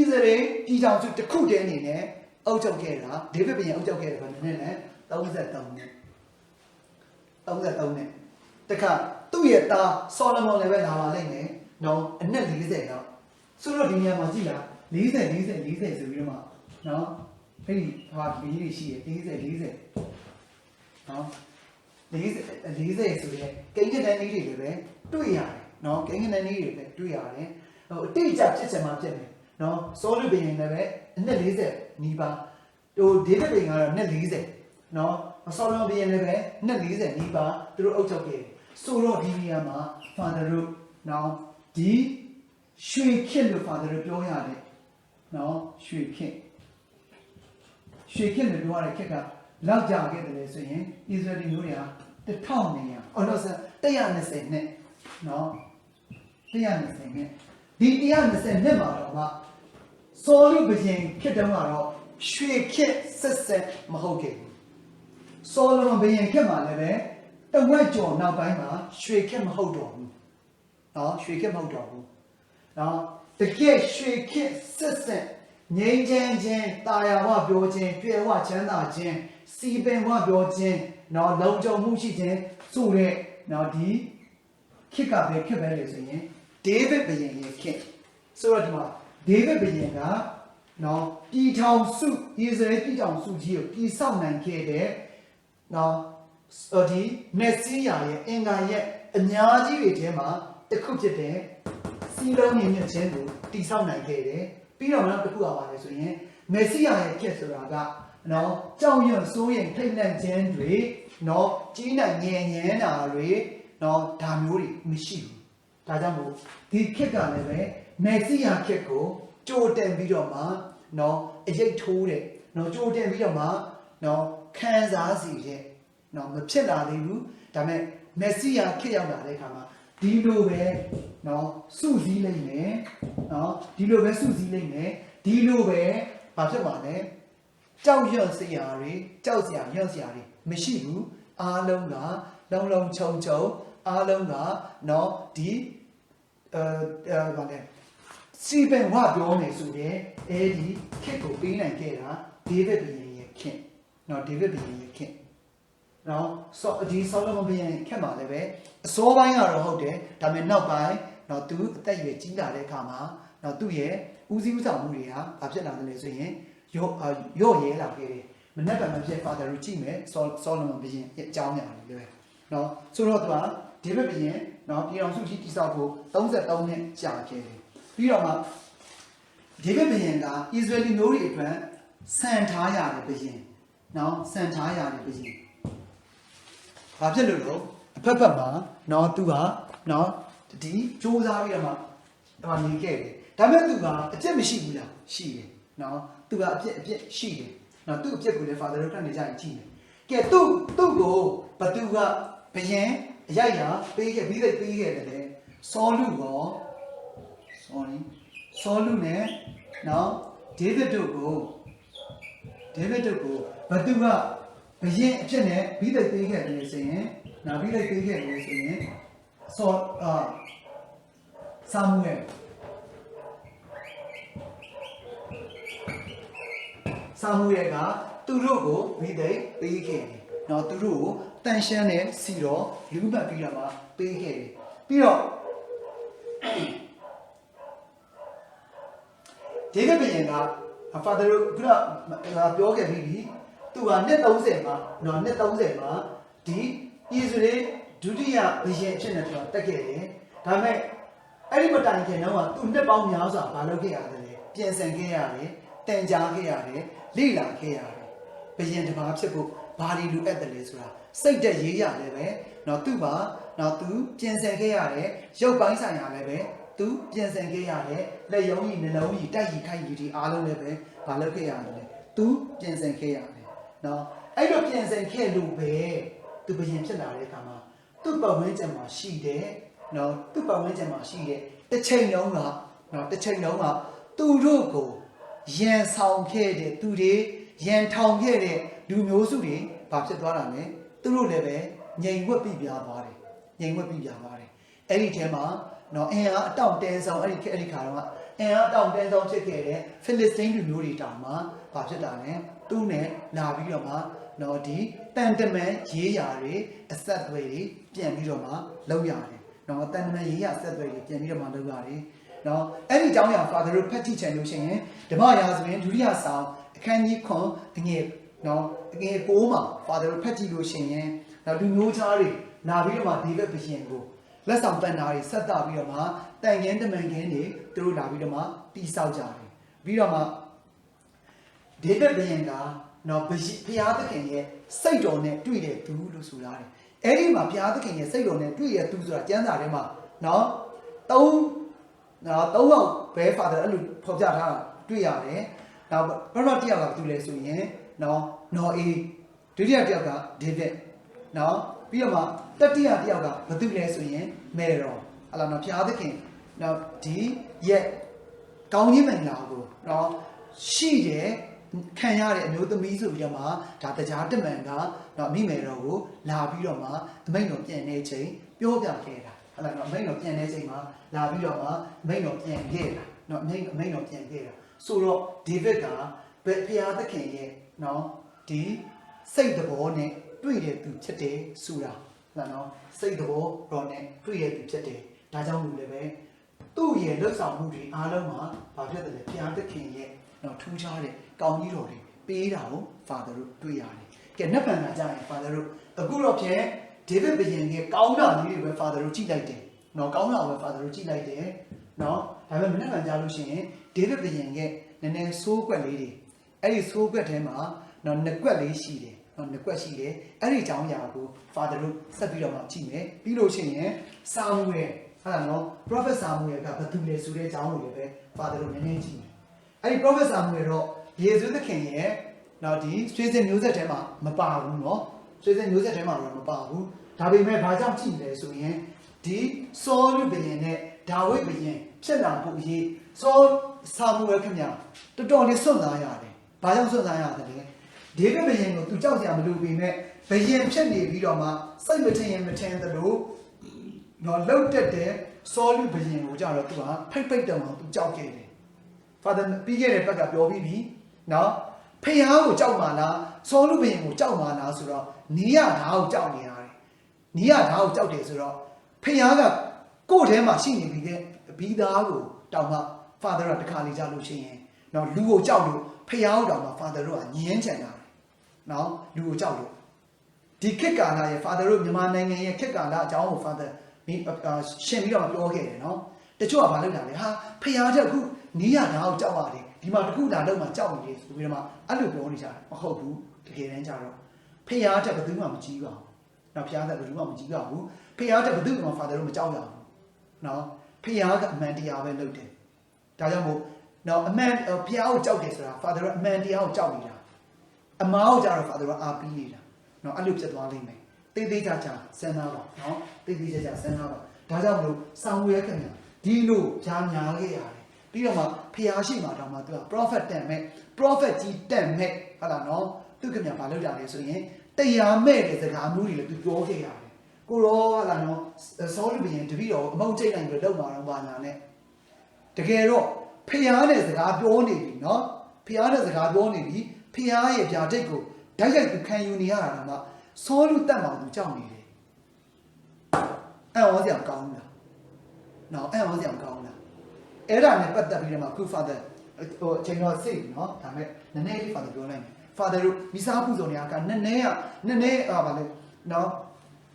သရေလပြည်ထောင်စုတစ်ခုတည်းအနေနဲ့အုပ်ချုပ်ခဲ့တာဒေးဗစ်ဘုရင်အုပ်ချုပ်ခဲ့တယ်ဘယ်နှစ်လဲ33နှစ်တခါသူ့ရဲ့သားဆောလမွန်လည်းပဲလာပါလိမ့်မယ်နော်အနက်40လောက်ဆိုတော့ဒီနေရာမှာကြည့်လား40ဆိုပြီးတော့မှနော်အဲ့ဒီဟာဘီးတွေရှိရ40နော်40ဆိုရင်ကိန်းကတန်းလေးတွေလည်းပဲတွေ့ရတယ်နော်ကိန်းကတန်းလေးတွေလည်းတွေ့ရတယ်ဟိုအတိအကျဖြစ်ချင်မှဖြစ်မယ်နော်စောလူဘုရင်လည်းပဲအနက်40နီးပါးဟိုဒေးဗစ်ဘုရင်ကတော့အနက်40နော်ဆောလမွန်ဘုရင်လည်းပဲအနက်40နီးပါးသူတို့အုပ်ချုပ်ခဲ့တယ်ဆိုတော့ဒီနေရာမှာ Father တို့နော်ဒီရွှေခေတ်လို့ Father တို့ပြောရတယ်နော်ရွှေခေတ်လို့ပြောရတဲ့ခေတ်ကလောက်ကြခဲ့တယ်ဆိုရင်ဣသရေလမျိုးတွေက1200အော်တော့120နှစ်နော်120နှစ်ဒီ120နှစ်မှာတော့မှစောလူဘုရင်ခေတ်တုန်းကတော့ရွှေခေတ်ဆက်မဟုတ်ခဲ့ဘူးဆောလမွန်ဘုရင်ခေတ်မှာလည်းပဲတဝက်ကျော်နောက်ပိုင်းမှာရွှေခေတ်မဟုတ်တော့ဘူးနော်ရွှေခေတ်မဟုတ်တော့ဘူးနော်တကယ်ရွှေခေတ်ဆက်ငြိမ်းချမ်းခြင်းတာယာဝပြောခြင်းကြွယ်ဝချမ်းသာခြင်းစီပင်ဝပြောခြင်းနော်လုံခြုံမှုရှိခြင်းဆိုတဲ့နော်ဒီခေတ်ကပဲခေတ်ပဲလေဆိုရင်ဒေးဗစ်ဘုရင်ရဲ့ခေတ်ဆိုတော့ဒီမှာဒေးဗစ်ဘုရင်ကနော်ပြည်ထောင်စုဣသရေလပြည်ထောင်စုကြီးကိုပြည်ဆောက်နိုင်ခဲ့တဲ့နော်ဒီမက်ဆီးယာရဲ့အင်္ဂါရဲ့အများကြီးတွေထဲမှာတစ်ခုဖြစ်တဲ့ စီလုံးမြင့်မြင့်ချင်းကိုတိဆောက်နိုင်ခဲ့တယ်ပြီးတော့နောက်တစ်ခုပါလဲဆိုရင်မေစီယာရဲ့ခေတ်ဆိုတာကနော်ကြောက်ရွံ့စိုးရိမ်ထိတ်လန့်ခြင်းတွေနော်ကြီးနိုင်ငြင်းငြင်းတာတွေနော်ဒါမျိုးတွေမရှိဘူးဒါကြောင့်မို့ဒီခေတ်ကလည်းပဲမေစီယာခေတ်ကိုကြိုတင်ပြီးတော့မှနော်အရေးထိုးတယ်နော်ကြိုတင်ပြီးတော့မှနော်ခံစားစီတဲ့နော်မဖြစ်လာသေးဘူးဒါပေမဲ့မေစီယာခေတ်ရောက်လာတဲ့အခါမှာဒီလိုပဲနော်စုစည်းလိုက်မယ်နော်ဒီလိုပဲစုစည်းလိုက်မယ်ဒီလိုပဲဘာဖြစ်မှာလဲကြောက်ရွံ့စရာတွေကြောက်စရာရွံ့စရာတွေမရှိဘူးအားလုံးကလုံလုံခြုံခြုံအားလုံးကနော်ဒီဘာလဲစီပင်ဝပြောနေဆိုတဲ့အဲဒီခက်ကိုပေးနိုင်ခဲ့တာဒေးဗစ်ဘီယန်ရဲ့ခင်နော်ဒေးဗစ်ဘီယန်ရဲ့ခင်နော်ဒီဆောလမန်ဘီယန်ခက်မှာလည်းပဲအစောပိုင်းကတော့ဟုတ်တယ်ဒါပေမဲ့နောက်ပိုင်းနော်သူအသက်အရွယ်ကြီးလာတဲ့အခါမှာနော်သူ့ရဲ့ဦးစီးဦးဆောင်မှုတွေကဘာဖြစ်လာတယ်လဲဆိုရင်ရော့ရဲလာခဲ့တယ်မနေ့ကမှဖြစ်ဖာသာကိုကြည့်မယ်ဆောလမန်ဘီယန်ရဲ့အကြောင်းအရာတွေလေနော်ဆိုတော့သူကဒေးဗစ်ဘီယန်နော်ပြည်အောင်စုကြီးတိဆောက်ဖို့33နှစ်ကြာခဲ့တယ်ပြီးတော့မှဒေးဗစ်ဘီယန်ကဣသရေလမျိုးတွေအတွက်စံထားရတယ်ဘီယန်နော်စံထားရတယ်ဘီယန်ဘာဖြစ်လို့လဲအဖက်ဖက်မှာနော်သူကနော်ဒီစူးစမ်းပြီးတော့မှဟိုနေခဲ့တယ်ဒါပေမဲ့သူကအပြစ်မရှိဘူးလားရှိတယ်နော်သူကအပြစ်ရှိတယ်နော်သူ့အပြစ်ကိုလည်း Father တို့ကနေကြရင်ကြည့်မယ်ကဲသူ့ကိုဘသူကဘယင်အရိုက်ရပေးခဲ့ပြီးသိပေးခဲ့တယ်လေစောလူရောဆောလူနဲ့နော်ဒေးဗစ်တို့ကိုဘသူကဘယင်အဖြစ်နဲ့ပြီးသိပေးခဲ့တယ်ဆိုရင်နောက်ပြီးသိပေးခဲ့တယ်ဆိုရင်ဆာမွေးကသူတို့ကိုမိသိပေးခဲ့တယ်။နော်သူတို့ကိုတန်ရှမ်းနဲ့စီတော့လူမှတ်ပြီးတော့မှပေးခဲ့တယ်။ပြီးတော့ဒေးဗစ်ဘီယန်က Father တို့ကပြောခဲ့ပြီးသူကနှစ်30မှာနော်နှစ်30မှာဒီဣသရေလဒုတိယဘီယန်အဖြစ်နဲ့သူကတက်ခဲ့တယ်။ဒါပေမဲ့အဲ့ဒီမတိုင်ခင်တော့သူနှစ်ပေါင်းများစွာမလုပ်ခဲ့ရတယ်လေ။ပြင်ဆင်ခဲ့ရတယ်။တန်ကြားခဲ့ရတယ်။လေ့လာခဲ့ရတယ်ဘယင်တစ်ပါးဖြစ်ဖို့ဘာတွေလိုအပ်တယ်လဲဆိုတာစိတ်တက်ရေးရလည်းပဲနော်သူ့မှာနော်သူပြင်ဆင်ခဲ့ရတယ်ရုပ်ပိုင်းဆိုင်ရာလည်းပဲသူပြင်ဆင်ခဲ့ရတယ်လက်ရုံးကြီးနှလုံးကြီးတိုက်ကြီးခိုက်ကြီးဒီအားလုံးလည်းပဲဘာလုပ်ခဲ့ရတယ်လဲသူပြင်ဆင်ခဲ့ရတယ်နော်အဲ့လိုပြင်ဆင်ခဲ့လို့ပဲသူဘယင်ဖြစ်လာတဲ့အခါမှာသူ့ပတ်ဝန်းကျင်မှာရှိတဲ့နော်သူ့ပတ်ဝန်းကျင်မှာရှိတဲ့တစ်ချိန်လုံးကနော်တစ်ချိန်လုံးကသူတို့ကိုရန်ဆောင်ခဲ့တဲ့သူတွေရန်ထောင်ခဲ့တဲ့လူမျိုးစုတွေဘာဖြစ်သွားတာလဲသူတို့လည်းပဲငြိမ်ဝက်ပြပြသွားတယ်အဲ့ဒီထဲမှာနော်အင်အားအတောင့်တင်းဆုံးအဲ့ဒီခါတော့အင်အားအတောင့်တင်းဆုံးဖြစ်ခဲ့တဲ့ဖိလစ်စတင်းလူမျိုးတွေတောင်မှဘာဖြစ်တာလဲသူ့နဲ့လာပြီးတော့မှနော်ဒီတန်တမန်ရေးရာတွေအဆက်အသွယ်တွေပြန်ပြီးတော့မှလုပ်ရတယ်နော်တန်တမန်ရေးရာအဆက်အသွယ်တွေပြန်ပြီးတော့မှလုပ်ရတယ်နော်အဲ့ဒီအကြောင်းအရာ Father တို့ဖတ်ကြည့်ချင်လို့ရှိရင်ဓမ္မရာဆိုရင်ဒုတိယဆောင်အခန်းကြီး9အငယ်နော်အငယ်9မှာ Father တို့ဖတ်ကြည့်လို့ရှိရင်နော်လူမျိုးသားတွေလာပြီးတော့မှဒေးဗစ်ဘုရင်ကိုလက်ဆောင်ပန်းသားတွေဆက်တာပြီးတော့မှတန်ခင်းတမန်ခင်းတွေသူတို့လာပြီးတော့မှတိဆောက်ကြတယ်ပြီးတော့မှဒေးဗစ်ဘုရင်ကနော်ဘုရားသခင်ရဲ့စိတ်တော်နဲ့တွေ့တဲ့သူလို့ဆိုရတယ်အဲ့ဒီမှာဘုရားသခင်ရဲ့စိတ်တော်နဲ့တွေ့ရတဲ့သူဆိုတာကျမ်းစာထဲမှာနော်3ယောက်ဘဲ Father အဲ့လိုဖော်ပြထားတာတွေ့ရတယ်။နောက်ပထမတစ်ယောက်ကဘာလဲဆိုရင်နော်အေးဒုတိယတစ်ယောက်ကဒေးဗစ်နော်ပြီးတော့မှတတိယတစ်ယောက်ကဘာတူလဲဆိုရင်မေရောဟလာနော်ဘုရားသခင်နော်ဒီရဲ့ကောင်းကြီးမင်္ဂလာကိုနော်ရှိတယ်ခံရတဲ့အမျိုးသမီးဆိုပြီးတော့မှဒါတရားတမန်ကနော်မိမေတော်ကိုလာပြီးတော့မှအမိန့်တော်ပြန်နေချိန်ပြောပြခဲ့တာဟလာနော်အမိန့်တော်ပြန်နေချိန်မှာလာပြီးတော့မှအမိန့်တော်ပြန်ခဲ့တာနော်အမိန့်တော်ပြန်ခဲ့တာဆိုတော့ဒေးဗစ်ကဘုရားသခင်ရဲ့နော်ဒီစိတ်တော်နဲ့တွေ့တဲ့သူဖြစ်တယ်ဆိုတာဟုတ်နော်စိတ်တော်တော်နဲ့တွေ့တဲ့သူဖြစ်တယ်ဒါကြောင့်လို့လည်းပဲသူ့ရဲ့လွတ်ဆောင်မှုတွေအားလုံးမှာဘာဖြစ်တယ်လဲဘုရားသခင်ရဲ့နော်ထူးခြားတဲ့ကောင်းကြီးတော်တွေပေးတာကို Father တို့တွေ့ရတယ်ကဲနှစ်ဖန်ကကြာရင် Father တို့အခုတော့ဖြင့်ဒေးဗစ်ဘုရင်ရဲ့ကောင်းတာလေးတွေပဲ Father တို့ကြည့်လိုက်တယ် နော်ကောင်းတာပဲ Father တို့ကြည့်လိုက်တယ်နော်ဒါပေမဲ့မနေ့ကကြားလို့ရှိရင် David ဘုရင်ရဲ့နည်းနည်းဆိုးကွက်လေးတွေအဲ့ဒီဆိုးကွက်ထဲမှာနော်နှစ်ကွက်လေးရှိတယ်နော်နှစ်ကွက်ရှိတယ်အဲ့ဒီအကြောင်းအရာကို Father တို့ဆက်ပြီးတော့မှကြည့်မယ်ပြီးလို့ရှိရင်စာမူရဲ့ဟုတ်လားနော် Prophet စာမူရဲ့ကဘယ်သူလဲဆိုတဲ့အကြောင်းကိုလည်းပဲ Father တို့နည်းနည်းကြည့်မယ်အဲ့ဒီ Prophet စာမူရဲ့တော့ယေရှုသခင်ရဲ့နော်ဒီဆွေးစင်မျိုးဆက်ထဲမှာမပါဘူးနော်ဆွေးစင်မျိုးဆက်ထဲမှာတော့မပါဘူးဒါပေမဲ့ဘာကြောင့်ကြည့်လဲဆိုရင်ဒီဆောလုဘုရင်နဲ့ဒါဝိဒ်ဘုရင်ဖြစ်လာဖို့အရေးဆောစာမူရဲ့ခင်ဗျာတော်တော်လေးစွန့်စားရတယ်ဘာကြောင့်စွန့်စားရတယ်လဲဒေးဗစ်ဘုရင်ကိုသူကြောက်စရာမလိုပေမဲ့ဘုရင်ဖြစ်နေပြီးတော့မှစိတ်မထင်ရင်မထင်သလိုနော်လှုပ်တက်တဲ့ဆောလုဘုရင်ကိုကြတော့သူကဖိတ်တုံအောင်သူကြောက်ခဲ့တယ် Father ပြီးခဲ့တဲ့ဘက်ကပြောပြီးပြီနော်ဖျားကိုကြောက်မှလားဆောလုဘုရင်ကိုကြောက်မှလားဆိုတော့နီးရဓာတ်ကိုကြောက်နေရတယ်နီးရဓာတ်ကိုကြောက်တယ်ဆိုတော့ဖျားကကိုယ့်ထဲမှာရှိနေပြီးတဲ့ဘီသားကိုတောင်မှ Father ကတခါလေကြလို့ရှိရင်နော်လူကိုကြောက်လို့ဖျားကိုတောင်မှ Father တို့ကညှင်းချင်တာနော်လူကိုကြောက်လို့ဒီခေတ်ကာလရဲ့ Father တို့မြန်မာနိုင်ငံရဲ့ခေတ်ကာလအကြောင်းကို Father ရှင်းပြီးတော့ပြောခဲ့တယ်နော်တချို့ကဘာလုပ်တာလဲဟာဖျားတဲ့အခုနီးရဓာတ်ကိုကြောက်ရတယ်ဒီမှာတခုလာတော့မှကြောက်နေတယ်ဆိုပြီးတော့မှအဲ့လိုပြောနေကြတယ်မဟုတ်ဘူးတကယ်တမ်းကျတော့ဖျားတဲ့ဘယ်သူမှမကြည့်ပါဘူးနော်ဖျားတဲ့ဘယ်သူမှမကြည့်ပါဘူးဖျားတဲ့ဘယ်သူမှ Father တို့မကြောက်ရဘူးနော်ဖျားကအမှန်တရားပဲလုပ်တယ်ဒါကြောင့်မို့နော်အမှန်ဖျားကိုကြောက်တယ်ဆိုတာ Father ကအမှန်တရားကိုကြောက်နေတာအမားကိုကြတော့ Father ကအားပေးနေတာနော်အဲ့လိုဖြစ်သွားလိမ့်မယ်တေးသေးချာချာစဉ်းစားပါနော်တေးသေးချာချာစဉ်းစားပါဒါကြောင့်မလို့စာမူရဲ့ခင်ဗျာဒီလိုဂျာညာခဲ့ရတယ်ပြီးတော့မှဖျားရှိမှတော့မှသူက prophet တန်မဲ့ prophet ကြီးတန်မဲ့ဟုတ်လားနော်သူခင်ဗျာဘာလုပ်တာလဲဆိုရင်တရားမဲ့တဲ့စကားမျိုးတွေလည်းသူပြောခဲ့ရတယ်ကိုရောဟုတ်လားနော်ဆောလုဘုရင်တပည့်တော်အမုန်းကျိတ်နိုင်ပြီးတော့လောက်မှာတော့ဘာညာနဲ့တကယ်တော့ဖျားတဲ့စကားပြောနေပြီနော်ဖျားတဲ့စကားပြောနေပြီဖျားရဲ့ဗျာဒိတ်ကိုဓာတ်ရိုက်သူခံယူနေရတာတော့မှဆောလုတတ်မှသူကြောက်နေတယ်အဲ့ဝါစရာကောင်းလားနော်အဲ့ဝါစရာကောင်းလားအဲ့ဒါနဲ့ပတ်သက်ပြီးတော့မှခု Father ဟိုအချိန်တော့စိတ်နော်ဒါမဲ့နည်းနည်းလေး Father ပြောလိုက်မယ် Father တို့မိစားပူဇော်နေရကနည်းနည်းဗာလဲနော်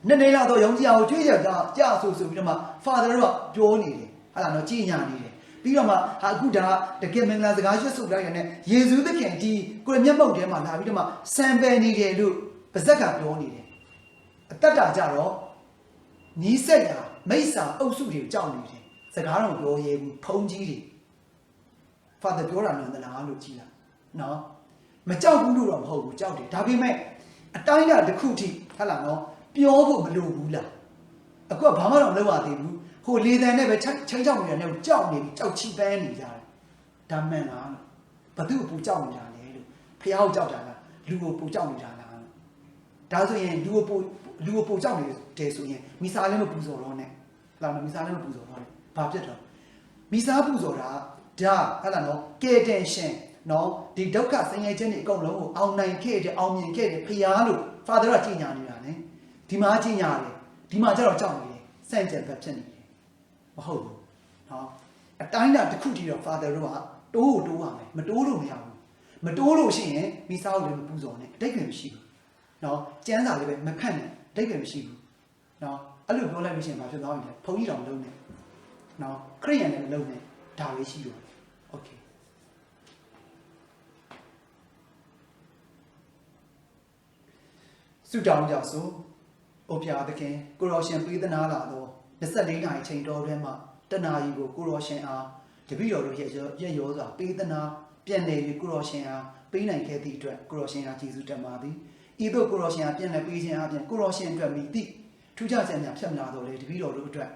နည်းနည်းလာတော့ယုံကြည်အောင်ကြွေးကြကြဆိုပြီးတော့မှ Father တို့ကပြောနေတယ်ဟာလားနော်ကြည်ညာနေတယ်ပြီးတော့မှဟာအခုဒါတကယ်မင်္ဂလာစကားရွှတ်ဆုပ်လိုက်ရတဲ့ယေရှုသခင်ဒီကိုယ်မျက်မှောက်ထဲမှာလာပြီးတော့မှစံပယ်နေတယ်လို့ပါဇက်ကပြောနေတယ်အသက်တာကြတော့နီးစက်ရာမိစ္ဆာအုပ်စုတွေကြောက်နေတယ်စကားတော့ပြောရဲဘူးဖုံးကြီးတွေ Father ပြောတာလည်းသလားလို့ကြည်လားနော်မကြောက်ဘူးလို့တော့မဟုတ်ဘူးကြောက်တယ်ဒါပေမဲ့အတိုင်းအတာတစ်ခုထိဟုတ်လားနော်ပြောဖို့မလိုဘူးလားအခုကဘာမှတော့မလုပ်ရသေးဘူးဟိုလေတန်နဲ့ပဲချင်းကြောက်နေတာနဲ့ကြောက်နေပြီကြောက်ချီပန်းနေကြတယ်ဒါမှန်လားဘသူ့ကိုပူကြောက်နေတာလဲလို့ဖះကိုကြောက်တာလားလူကိုပူကြောက်နေတာလားဒါဆိုရင်လူကိုပူကြောက်နေတယ်ဆိုရင်မိစားလည်းမပူစော်တော့နဲ့ဟုတ်လားမိစားလည်းမပူစော်တော့နဲ့ဘာဖြစ်တော့မိစားပူစော်တာဒါဟုတ်လားနော်ကဲတင်ရှင်နော်ဒီဒုက္ခဆင်းရဲခြင်းတွေအကုန်လုံးကိုအောင်နိုင်ခဲ့တယ်အောင်မြင်ခဲ့တယ်ဖះလို့ Father ကကြီးညာနေတာနဲ့ဒီမှာကြီးညာတယ်ဒီမှာကျတော့ကြောက်နေတယ်စန့်ကျင်ဘက်ဖြစ်နေတယ်မဟုတ်ဘူးနော်အတိုင်းတာတစ်ခုတည်းတော့ Father တို့ကတိုးရမယ်မတိုးလို့မရဘူးမတိုးလို့ရှိရင်မိစားကိုလည်းမပူဇော်နဲ့အတိတ်ကမရှိဘူးနော်ကျမ်းစာလည်းပဲမဖတ်နဲ့အတိတ်ကမရှိဘူးနော်အဲ့လိုပြောလိုက်လို့ရှိရင်ဘာဖြစ်သွားလဲဘုန်းကြီးတော်မလုံးနဲ့နော်ခရိယန်လည်းမလုံးနဲ့ဒါပဲရှိတော့โอเคဆုတောင်းကြစို့အိုဖျားသခင်ကိုရောရှင်ပေးသနာလာတော့24နာရီချိန်တော်တွင်မှတနာရီကိုကိုရောရှင်အားတပည့်တော်တို့ရဲ့ရောစွာပေးသနာပြန်နေပြီးကိုရောရှင်အားပေးနိုင်ခဲ့သည့်အတွက်ကိုရောရှင်အားကျေးဇူးတင်ပါသည်ဤသို့ကိုရောရှင်အားပြန်လည်ပေးခြင်းအပြင်ကိုရောရှင်အတွက်မိသည့်ထူးခြားခြင်းများဖြစ်မလာတော့လေတပည့်တော်တို့အတွက်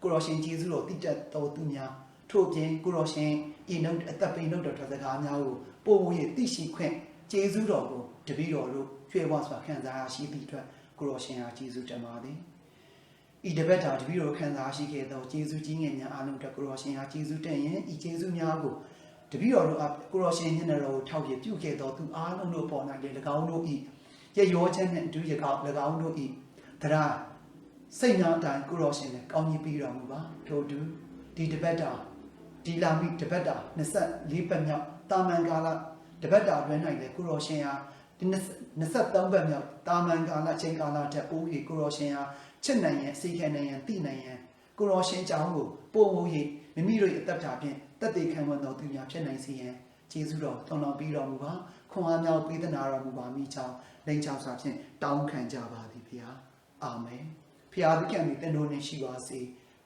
ကိုရောရှင်ကျေးဇူးတော်တည်တတ်တော်သူများထို့ပြင်ကိုရောရှင်ဤနှုတ်အသက်ပိန်နှုတ်တော်ထွက်စကားများကိုပို့ဖို့ရသိရှိခွင့်ကျေးဇူးတော်ကိုတပည့်တော်တို့ကျွေးဝစွာခံစားရရှိသည့်အတွက်ကိုရောရှင်အားကျေးဇူးတင်ပါသည်ဤတပတ်တာတပည့်တော်ခံစားရှိခဲ့သောကျေးဇူးကြီးငယ်များအားလုံးအတွက်ကိုရောရှင်အားကျေးဇူးတင်ရင်ဤကျေးဇူးများကိုတပည့်တော်တို့ကိုရောရှင်ညနေတော်ကိုထောက်ပြပြုခဲ့သောသူအားလုံးတို့ပေါ်၌လည်း၎င်းတို့ဤရရောချက်နှင့်အတူ၎င်းတို့ဤတရားစိတ်များတိုင်းကိုရောရှင်နဲ့ကောင်းကြီးပေးတော်မူပါထို့တူဒီတပတ်တာဒီလာမီတပတ်တာ24ပတ်မြောက်တာမန်ကာလတပတ်တာတွင်၌လည်းကိုရောရှင်အားဒီ23ပတ်မြောက်တာမန်ကာလအချိန်ကာလတက်အိုးကြီးကိုရောရှင်အားချစ်နိုင်ရန်စီခံနိုင်ရန်သိနိုင်ရန် ကိုရောရှင်ကြောင်းကိုပို့ဖို့၍မိမိတို့ရဲ့အသက်တာဖြင့်တက်သေးခံဝန်တော်သူများဖြစ်နိုင်စေရန်ကျေးဇူးတော်တော်တော်ပြီးတော်မူပါခွန်အားများပေးသနာတော်မူပါမိကြောင်းလိမ့်ချောင်းစွာဖြင့်တောင်းခံကြပါသည်ဖျားအာမင်ဖျားသခင်သည်တင်တော်နှင့်ရှိပါစေ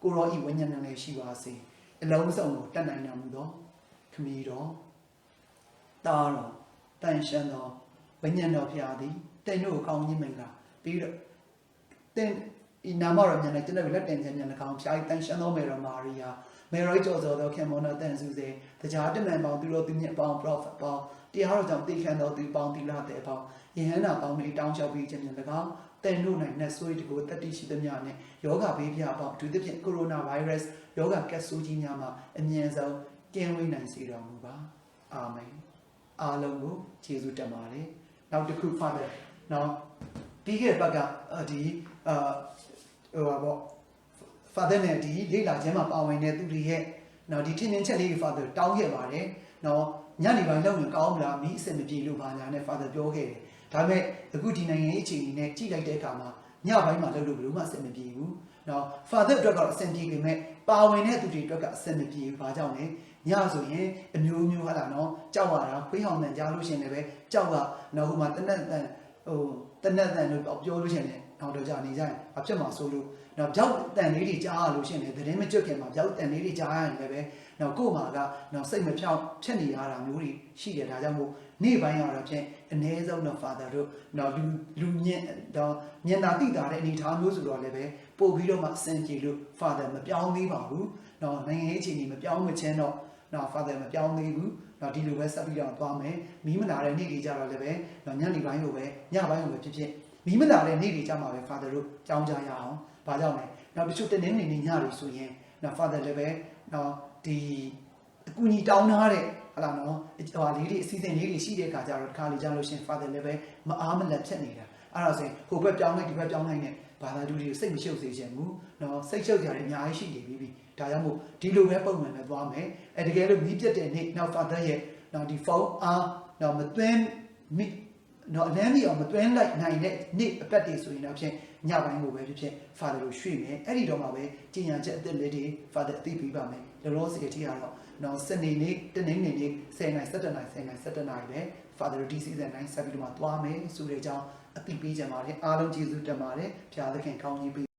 ကိုရောဤဝိညာဉ်နဲ့လည်းရှိပါစေအလုံးစုံကိုတတ်နိုင်တော်မူသောခမည်းတော်တာတော်တန်ရှင်းသောဝိညာဉ်တော်ဖျားသည်တင်တို့ကောင်းကြီးမင်္ဂလာပြီးတော့တင်ဤနာမတော်မြန်နဲ့ကျွန်တော်လက်တင်ခြင်းမြန်၎င်းဖျားဤတန်ရှင်းသောမေတော်မာရိယာမေရိုက်ကျော်စောသောခင်မောနာတန်စုစေတရားတမန်ပေါင်းသူတို့သူမြင့်ပေါင်း prophet ပေါင်းတရားတော်ကြောင့်သိခံတော်သူပေါင်းသီလတဲ့ပေါင်းယဟန္တာပေါင်းတွေတောင်းလျှောက်ပြီးခြင်းမြန်၎င်းတင်တို့၌နတ်ဆွေးတကိုတတိရှိသမျှနဲ့ယောဂဘေးပြပေါင်းဒုသဖြင့်ကိုရိုနာဗိုင်းရပ်စ်ယောဂကက်ဆိုးကြီးများမှာအမြင့်ဆုံးကင်းဝေးနိုင်စေတော်မူပါအာမင်အားလုံးကိုကျေးဇူးတင်ပါတယ်နောက်တစ်ခု Father နောက်ပြီးခဲ့တဲ့ဘက်ကဒီဟိုပါပေါ့ Father နဲ့ဒီလေ့လာခြင်းမှာပါဝင်တဲ့သူတွေရဲ့နော်ဒီထင်မြင်ချက်လေး Father တောင်းခဲ့ပါတယ်နော်ညနေပိုင်းလောက်ရင်ကောင်းမလားမိအစင်မပြေလို့ပါညာနဲ့ Father ပြောခဲ့တယ်ဒါပေမဲ့အခုဒီနိုင်ငံရေးအခြေအနေနဲ့ကြည့်လိုက်တဲ့အခါမှာညပိုင်းမှာလုပ်လို့ဘယ်လိုမှအစင်မပြေဘူးနော် Father အတွက်ကတော့အစင်ပြေပေမဲ့ပါဝင်တဲ့သူတွေအတွက်ကအစင်မပြေဘူးဘာကြောင့်လဲညဆိုရင်အမျိုးမျိုးဟာလာနော်ကြောက်ရတာခွေးဟောင်တန်ကြားလို့ရှင်လည်းပဲကြောက်ကနော်ဟိုမှာတနက်တန်လို့ပြောလို့ရှင်လည်းနောက်တော့ကြာနေကြရင်အဖြစ်မှာဆိုလို့နော်ကြောက်တန်လေးတွေကြားရလို့ရှင်လည်းသတင်းမကြွခင်မှာကြောက်တန်လေးတွေကြားရရင်လည်းပဲနော်ကို့မှာကနော်စိတ်မဖြောင်းဖြစ်နေရတာမျိုးတွေရှိတယ်ဒါကြောင့်မို့နေ့ပိုင်းရတော့ဖြင့်အ ਨੇ ဆုံးတော့ Father တို့နော်လူညင်တော့ညင်တာတိတာတဲ့အနေထားမျိုးဆိုတော့လည်းပဲပို့ပြီးတော့မှအစင်ကြည်လို့ Father မပြောင်းသေးပါဘူးနော်နိုင်ငံရေးအခြေအနေမပြောင်းမချင်းတော့နော် Father မပြောင်းသေးဘူးနော်ဒီလိုပဲဆက်ပြီးတော့သွားမယ်မီးမလာတဲ့နေ့တွေကြတော့လည်းပဲနော်ညနေပိုင်းလိုပဲညပိုင်းလိုပဲဖြစ်ဖြစ်မီးမလာတဲ့နေ့တွေကြမှာပဲ Father တို့ကြောင်းကြရအောင်ဘာကြောင့်လဲနောက်တချို့တနေ့နေညတွေဆိုရင်နော် Father လည်းပဲနော်ဒီအကူကြီးတောင်းထားတဲ့ဟလာနော်ဟိုလေးတွေအစီအစဉ်လေးတွေရှိတဲ့အခါကျတော့တစ်ခါလေကြာလို့ရှင် Father လည်းပဲမအားမလတ်ဖြစ်နေတာအဲ့ဒါဆိုရင်ဟိုဘက်ပြောင်းလိုက်ဒီဘက်ပြောင်းလိုက်နဲ့ဘာသာတူတွေကိုစိတ်မရှုပ်စေချင်ဘူးနော်စိတ်ရှုပ်ကြတယ်အများကြီးရှိနေပြီဒါကြောင့်မို့ဒီလိုပဲပုံမှန်ပဲသွားမယ်အဲတကယ်လို့မိပြတ်တဲ့နေ့နောက် Father ရဲ့နော်ဒီဖုန်းအားနော်မသွင်းမိနော်အလန်းကြီးအောင်မသွင်းလိုက်နိုင်တဲ့နေ့အပတ်တွေဆိုရင်တော့ဖြင့်ညပိုင်းကိုပဲဖြစ်ဖြစ် Father တို့ရွှေ့မယ်အဲ့ဒီတော့မှပဲကျင့်ရချက်အသစ်လေးတွေ Father အသိပေးပါမယ်လောလောဆယ်အထိကတော့နော်စနေနေ့တနင်္ဂနွေနေ့10နိုင်17နိုင်10နိုင်17နိုင်ပဲ Father တို့ဒီ season တိုင်းဆက်ပြီးတော့မှသွားမယ်ဆိုတဲ့အကြောင်းအသိပေးကြပါတယ်အားလုံးကျေးဇူးတင်ပါတယ်ဖျားသခင်ကောင်းကြီးပေး